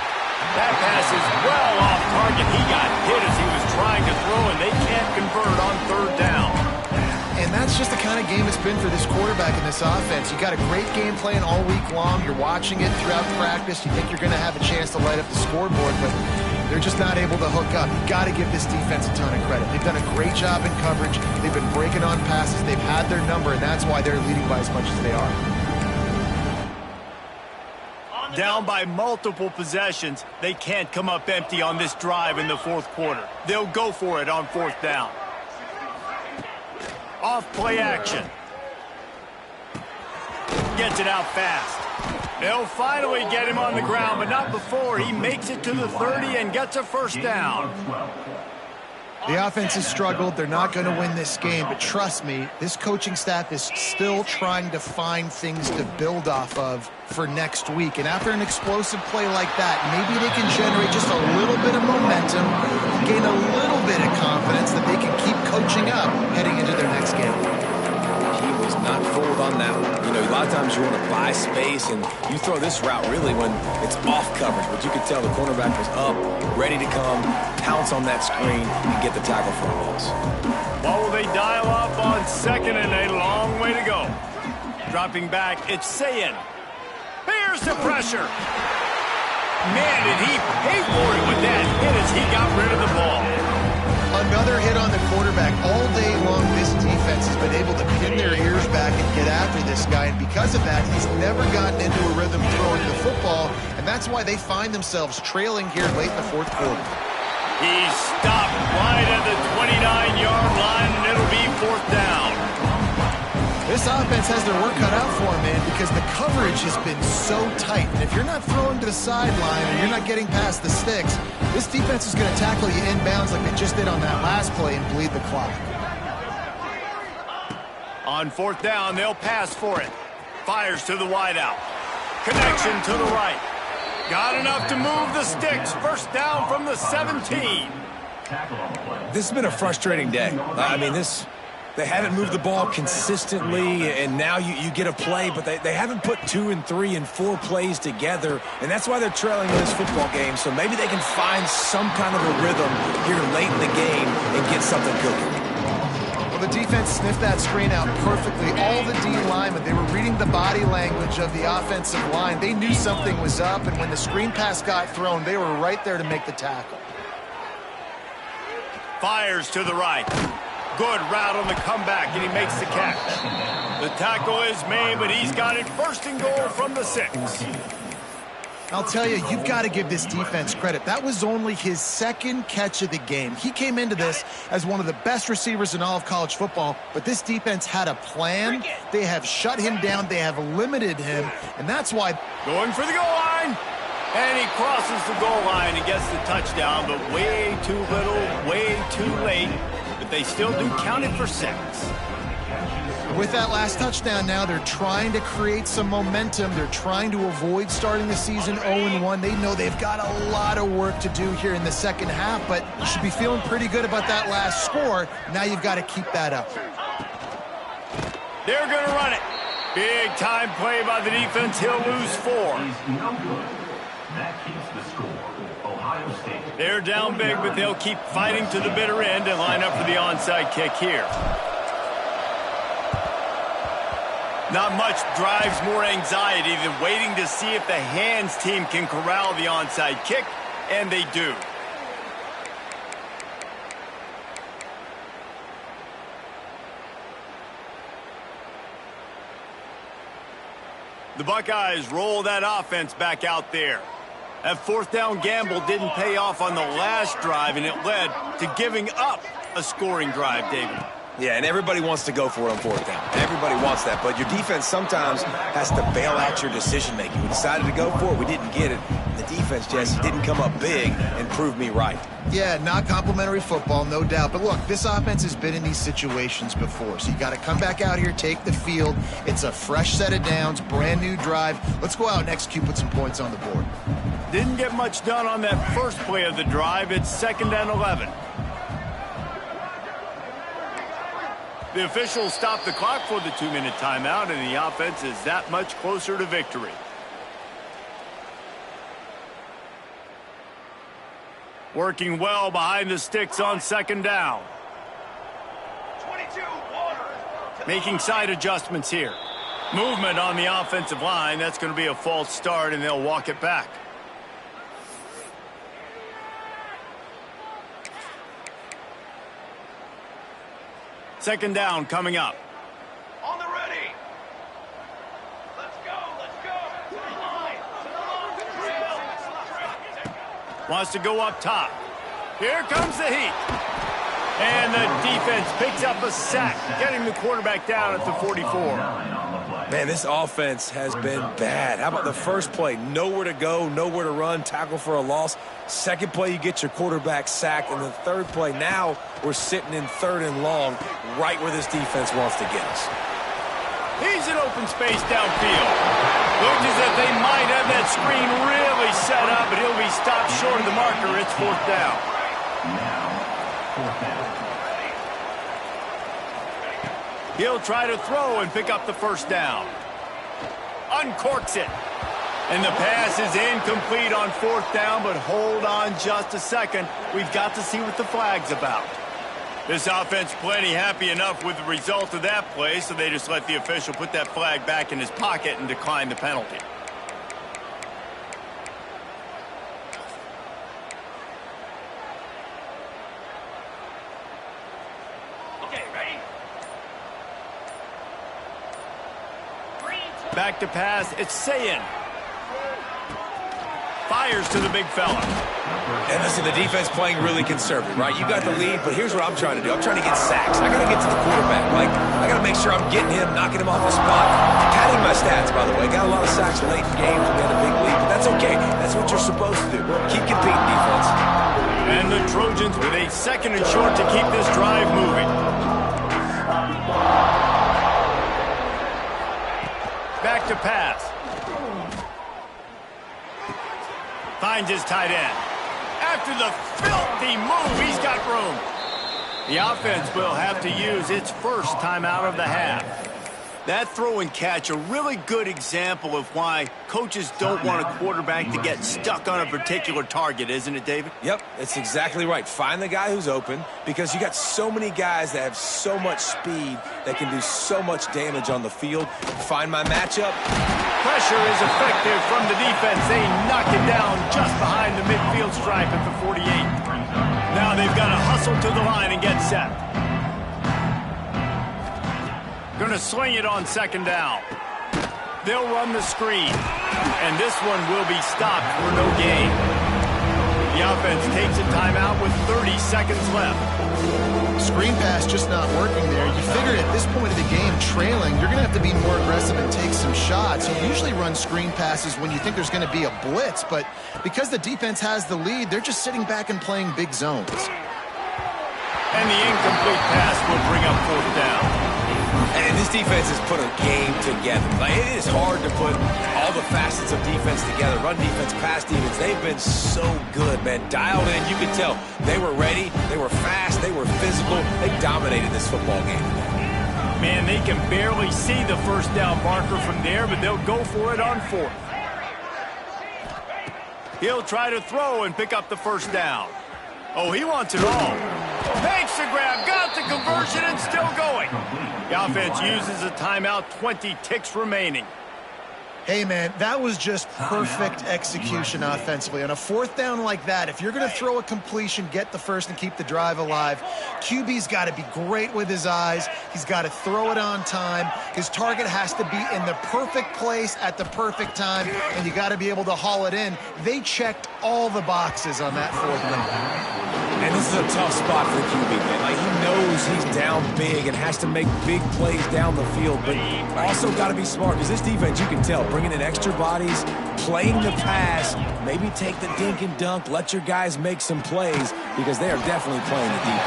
That pass is well off target. He got hit as he was trying to throw, and they can't convert on 3rd down. And that's just the kind of game it's been for this quarterback in this offense. You got a great game plan all week long. You're watching it throughout practice. You think you're going to have a chance to light up the scoreboard, but they're just not able to hook up. You got to give this defense a ton of credit. They've done a great job in coverage. They've been breaking on passes. They've had their number, and that's why they're leading by as much as they are. Down by multiple possessions, they can't come up empty on this drive in the 4th quarter. They'll go for it on 4th down. Off play action. Gets it out fast. They'll finally get him on the ground, but not before he makes it to the 30 and gets a 1st down. The offense has struggled. They're not going to win this game, but trust me, this coaching staff is still trying to find things to build off of for next week. And after an explosive play like that, maybe they can generate just a little bit of momentum, gain a little bit of confidence that they can keep coaching up heading into their next game. He was not fooled on that one. You know, a lot of times you want to buy space, and you throw this route really when it's off coverage. But you could tell the cornerback was up, ready to come, pounce on that screen, and get the tackle for a loss. What will they dial up on 2nd and a long way to go? Dropping back, it's Sayin. Here's the pressure. Man, did he pay for it with that hit as he got rid of the ball. Another hit on the quarterback. All day long, this defense has been able to pin their ears back and get after this guy, and because of that, he's never gotten into a rhythm throwing the football, and that's why they find themselves trailing here late in the 4th quarter. He's stopped right at the 29-yard line, and it'll be 4th down. This offense has their work cut out for them, man, because the coverage has been so tight. And if you're not throwing to the sideline or you're not getting past the sticks, this defense is going to tackle you inbounds like they just did on that last play and bleed the clock. On 4th down, they'll pass for it. Fires to the wideout. Connection to the right. Got enough to move the sticks. 1st down from the 17. This has been a frustrating day. I mean, they haven't moved the ball consistently, and now you get a play, but they haven't put 2 and 3 and 4 plays together, and that's why they're trailing in this football game. So maybe they can find some kind of a rhythm here late in the game and get something cooking. Well, the defense sniffed that screen out perfectly. All the D linemen, they were reading the body language of the offensive line. They knew something was up, and when the screen pass got thrown, they were right there to make the tackle. Fires to the right. Good route on the comeback, and he makes the catch. The tackle is made, but he's got it 1st and goal from the 6. I'll tell you, you've got to give this defense credit. That was only his 2nd catch of the game. He came into this as one of the best receivers in all of college football, but this defense had a plan. They have shut him down. They have limited him, and that's why. Going for the goal line. And he crosses the goal line and gets the touchdown, but way too little, way too late. But they still do count it for 6. With that last touchdown now, they're trying to create some momentum. They're trying to avoid starting the season 0-1. They know they've got a lot of work to do here in the second half, but you should be feeling pretty good about that last score. Now you've got to keep that up. They're going to run it. Big time play by the defense. He'll lose 4. No good. That keeps the score. Ohio State. They're down big, but they'll keep fighting to the bitter end and line up for the onside kick here. Not much drives more anxiety than waiting to see if the hands team can corral the onside kick, and they do. The Buckeyes roll that offense back out there. That 4th down gamble didn't pay off on the last drive, and it led to giving up a scoring drive, David. Yeah, and everybody wants to go for it on 4th down. Everybody wants that, but your defense sometimes has to bail out your decision-making. We decided to go for it. We didn't get it. The defense, Jesse, didn't come up big and prove me right. Yeah, not complimentary football, no doubt. But look, this offense has been in these situations before, so you got to come back out here, take the field. It's a fresh set of downs, brand new drive. Let's go out and execute, put some points on the board. Didn't get much done on that first play of the drive. It's 2nd and 11. The officials stop the clock for the 2-minute timeout, and the offense is that much closer to victory. Working well behind the sticks on 2nd down. 22 water. Making side adjustments here. Movement on the offensive line. That's going to be a false start, and they'll walk it back. Second down coming up. On the ready. Let's go, let's go. To the line, drill. Wants to go up top. Here comes the heat. And the defense picks up a sack, getting the quarterback down at the 44. Man, this offense has been bad. How about the first play? Nowhere to go, nowhere to run, tackle for a loss. Second play, you get your quarterback sacked. And the third play, now we're sitting in 3rd and long, right where this defense wants to get us. He's in open space downfield. Looks as if they might have that screen really set up, but he'll be stopped short of the marker. It's 4th down. Now, 4th down. He'll try to throw and pick up the 1st down. Uncorks it. And the pass is incomplete on 4th down, but hold on just a second. We've got to see what the flag's about. This offense plenty happy enough with the result of that play, so they just let the official put that flag back in his pocket and decline the penalty. Okay, ready? Back to pass, it's Sayin. Fires to the big fella. And listen, the defense playing really conservative, right? You got the lead, but here's what I'm trying to do. I'm trying to get sacks. I got to get to the quarterback. Like, I got to make sure I'm getting him, knocking him off the spot. Padding my stats, by the way. Got a lot of sacks late in games. We got a big lead, but that's okay. That's what you're supposed to do. Keep competing, defense. And the Trojans with a 2nd and short to keep this drive moving. Back to pass. Finds his tight end. After the filthy move, he's got room. The offense will have to use its first timeout of the half. That throw and catch, a really good example of why coaches don't want a quarterback to get stuck on a particular target, isn't it, David? Yep, that's exactly right. Find the guy who's open, because you got so many guys that have so much speed that can do so much damage on the field. Find my matchup. Pressure is effective from the defense. They knock it down just behind the midfield stripe at the 48. Now they've got to hustle to the line and get set. Going to sling it on 2nd down. They'll run the screen. And this one will be stopped for no gain. The offense takes a timeout with 30 seconds left. screen pass just not working there. You figure at this point of the game, trailing, you're going to have to be more aggressive and take some shots. You usually run screen passes when you think there's going to be a blitz, but because the defense has the lead, they're just sitting back and playing big zones. And the incomplete pass will bring up 4th down. And this defense has put a game together. Like, it is hard to put all the facets of defense together. Run defense, pass defense. They've been so good, man. Dialed in. You can tell they were ready. They were fast. They were physical. They dominated this football game today. Man, they can barely see the 1st down marker from there, but they'll go for it on 4th. He'll try to throw and pick up the 1st down. Oh, he wants it all. Makes the grab, got the conversion, and still going. The offense uses a timeout, 20 ticks remaining. Hey, man, that was just perfect execution offensively. On a 4th down like that, if you're going to throw a completion, get the first and keep the drive alive, QB's got to be great with his eyes. He's got to throw it on time. His target has to be in the perfect place at the perfect time, and you got to be able to haul it in. They checked all the boxes on that 4th down. And this is a tough spot for the QB, man. Like, he knows he's down big and has to make big plays down the field, but also got to be smart, because this defense, you can tell, bringing in extra bodies, playing the pass, maybe take the dink and dunk, let your guys make some plays, because they are definitely playing the deep.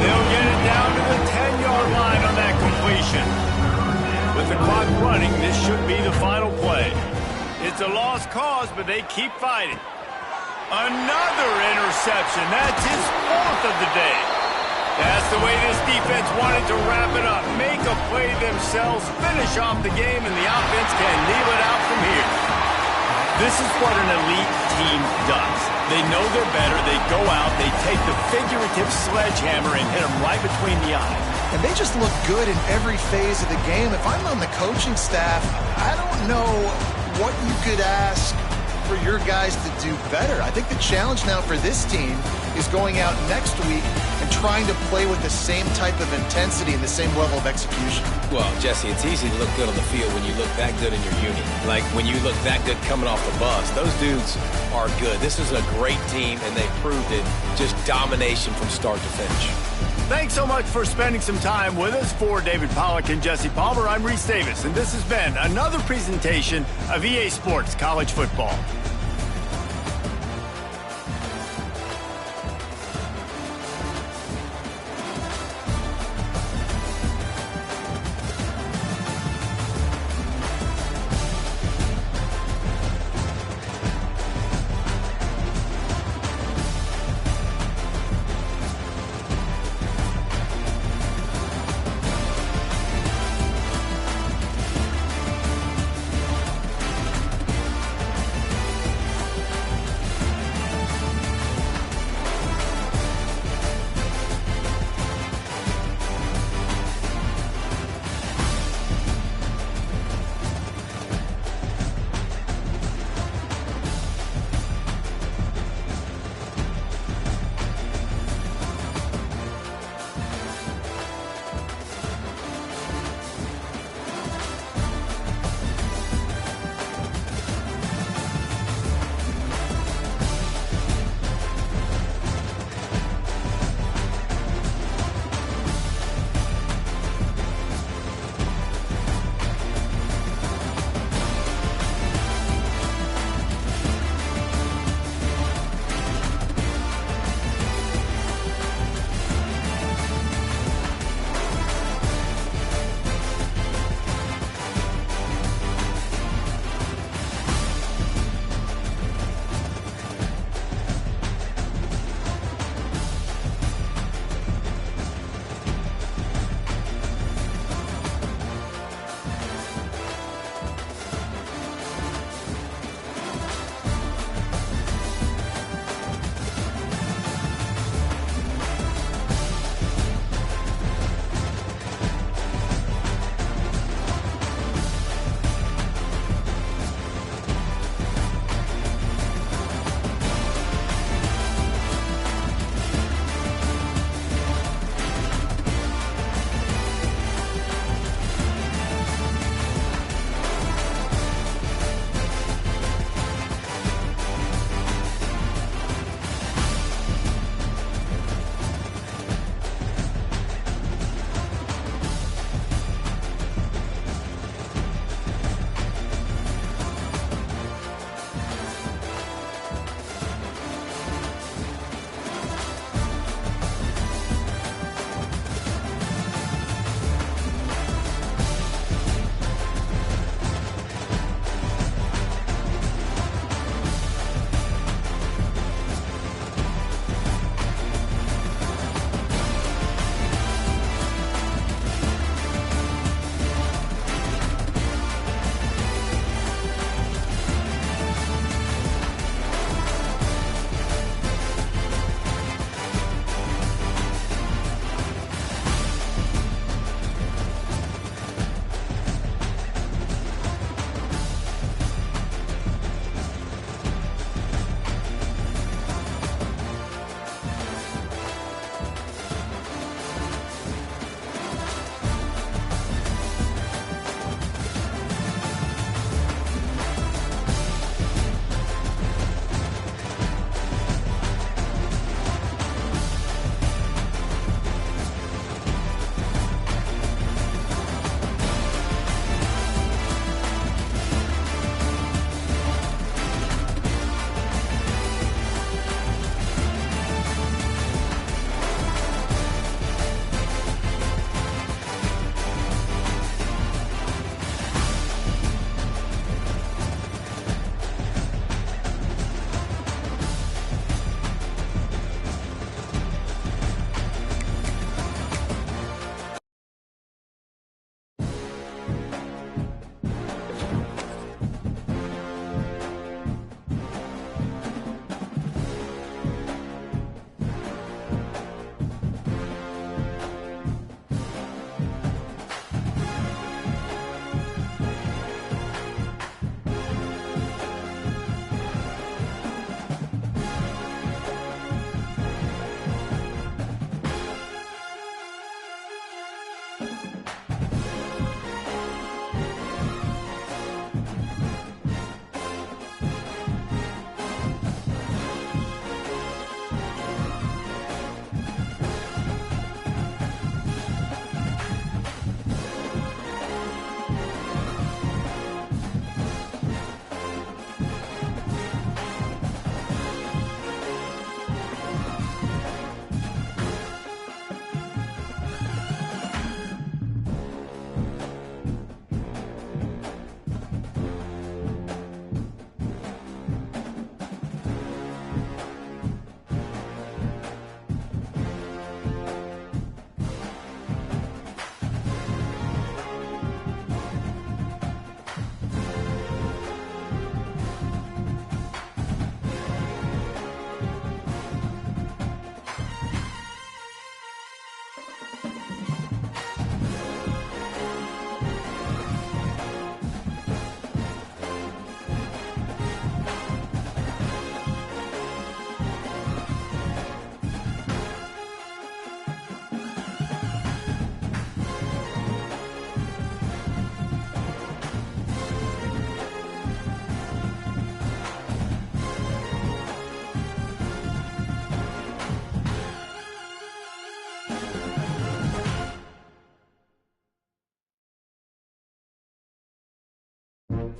They'll get it down to the 10-yard line on that completion. With the clock running, this should be the final play. It's a lost cause, but they keep fighting. Another interception. That's his 4th of the day. That's the way this defense wanted to wrap it up. Make a play themselves, finish off the game, and the offense can kneel it out from here. This is what an elite team does. They know they're better. They go out, they take the figurative sledgehammer and hit them right between the eyes. And they just look good in every phase of the game. If I'm on the coaching staff, I don't know what you could ask for your guys to do better. I think the challenge now for this team is going out next week and trying to play with the same type of intensity and the same level of execution. Well, Jesse, it's easy to look good on the field when you look that good in your unit. Like, when you look that good coming off the bus. Those dudes are good. This is a great team, and they proved it. Just domination from start to finish. Thanks so much for spending some time with us. For David Pollack and Jesse Palmer, I'm Reese Davis, and this has been another presentation of EA Sports College Football.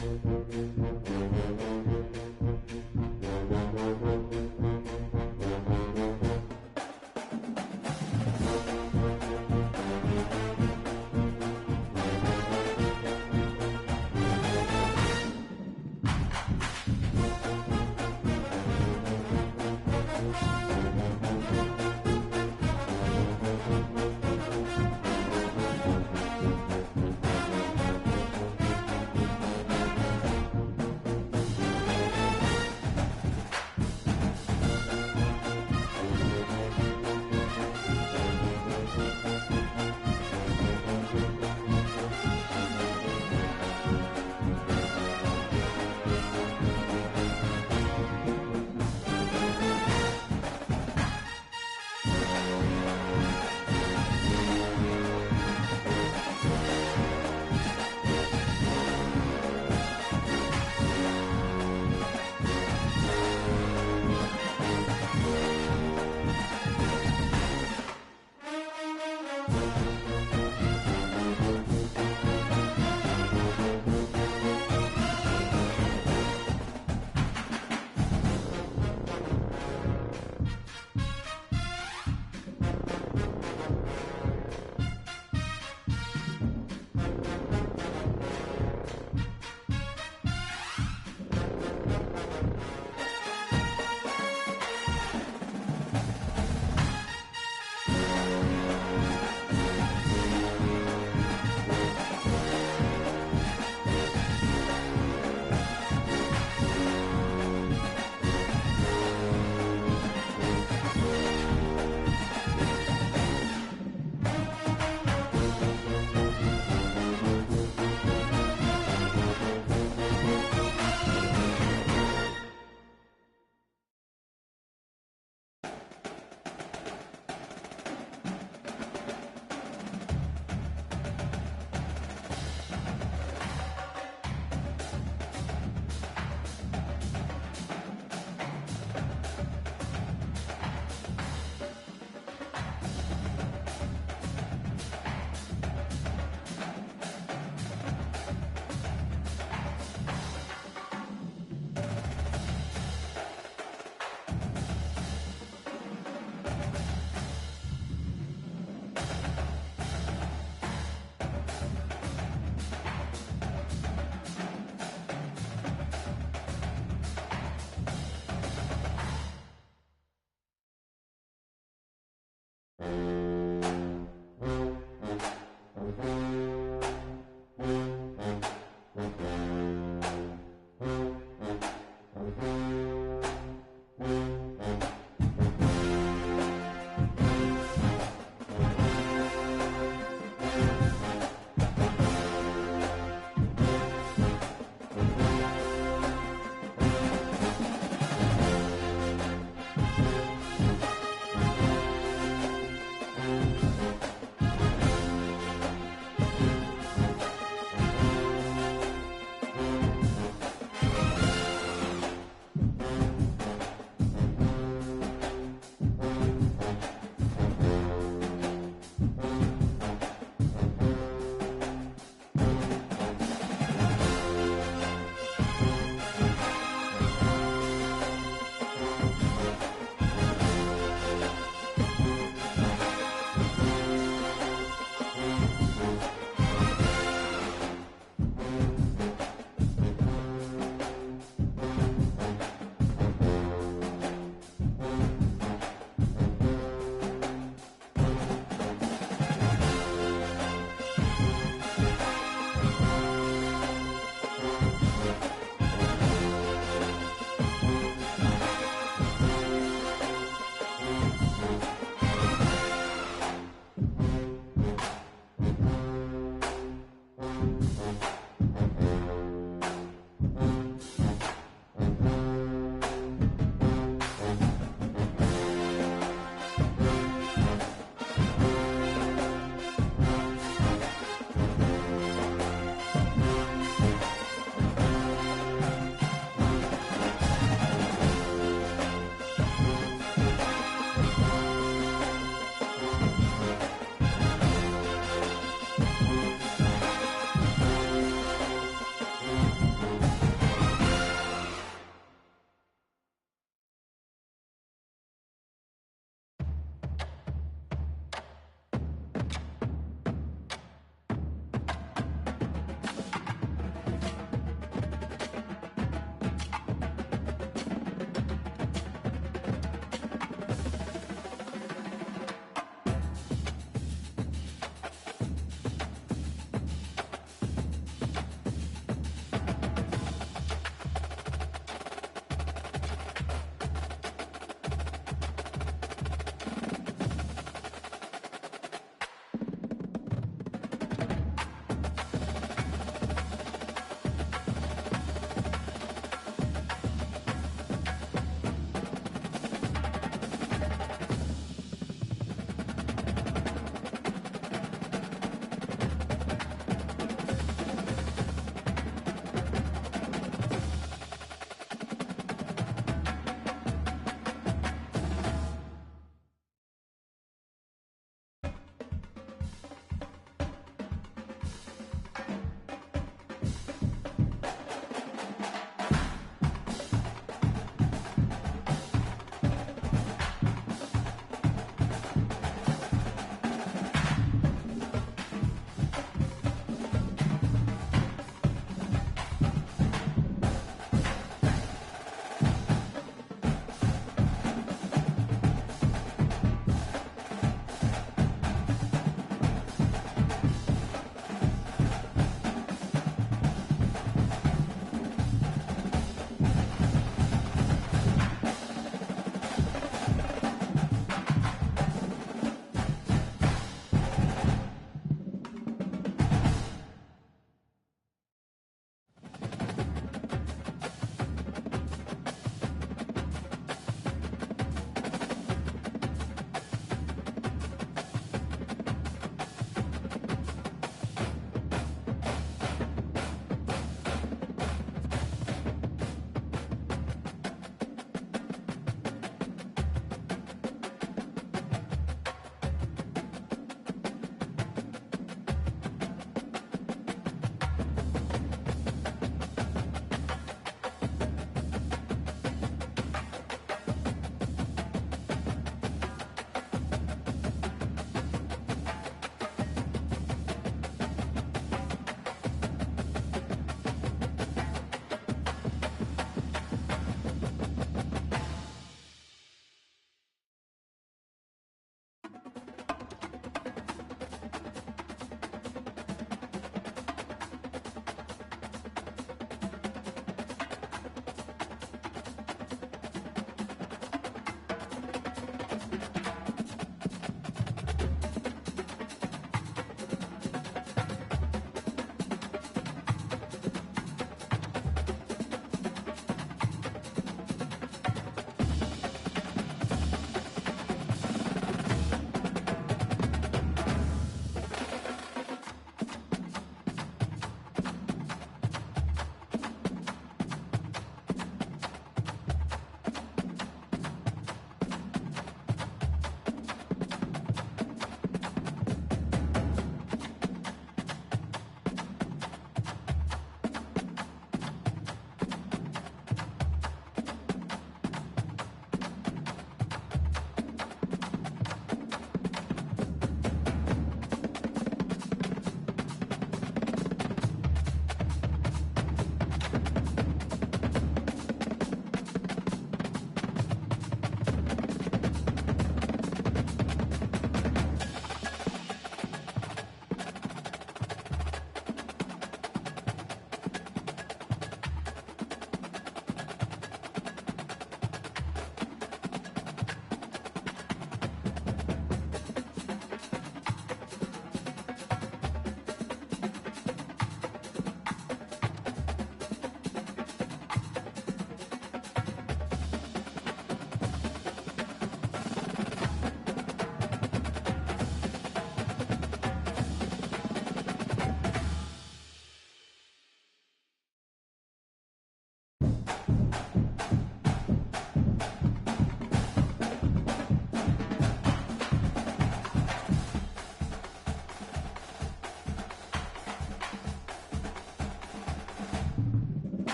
game.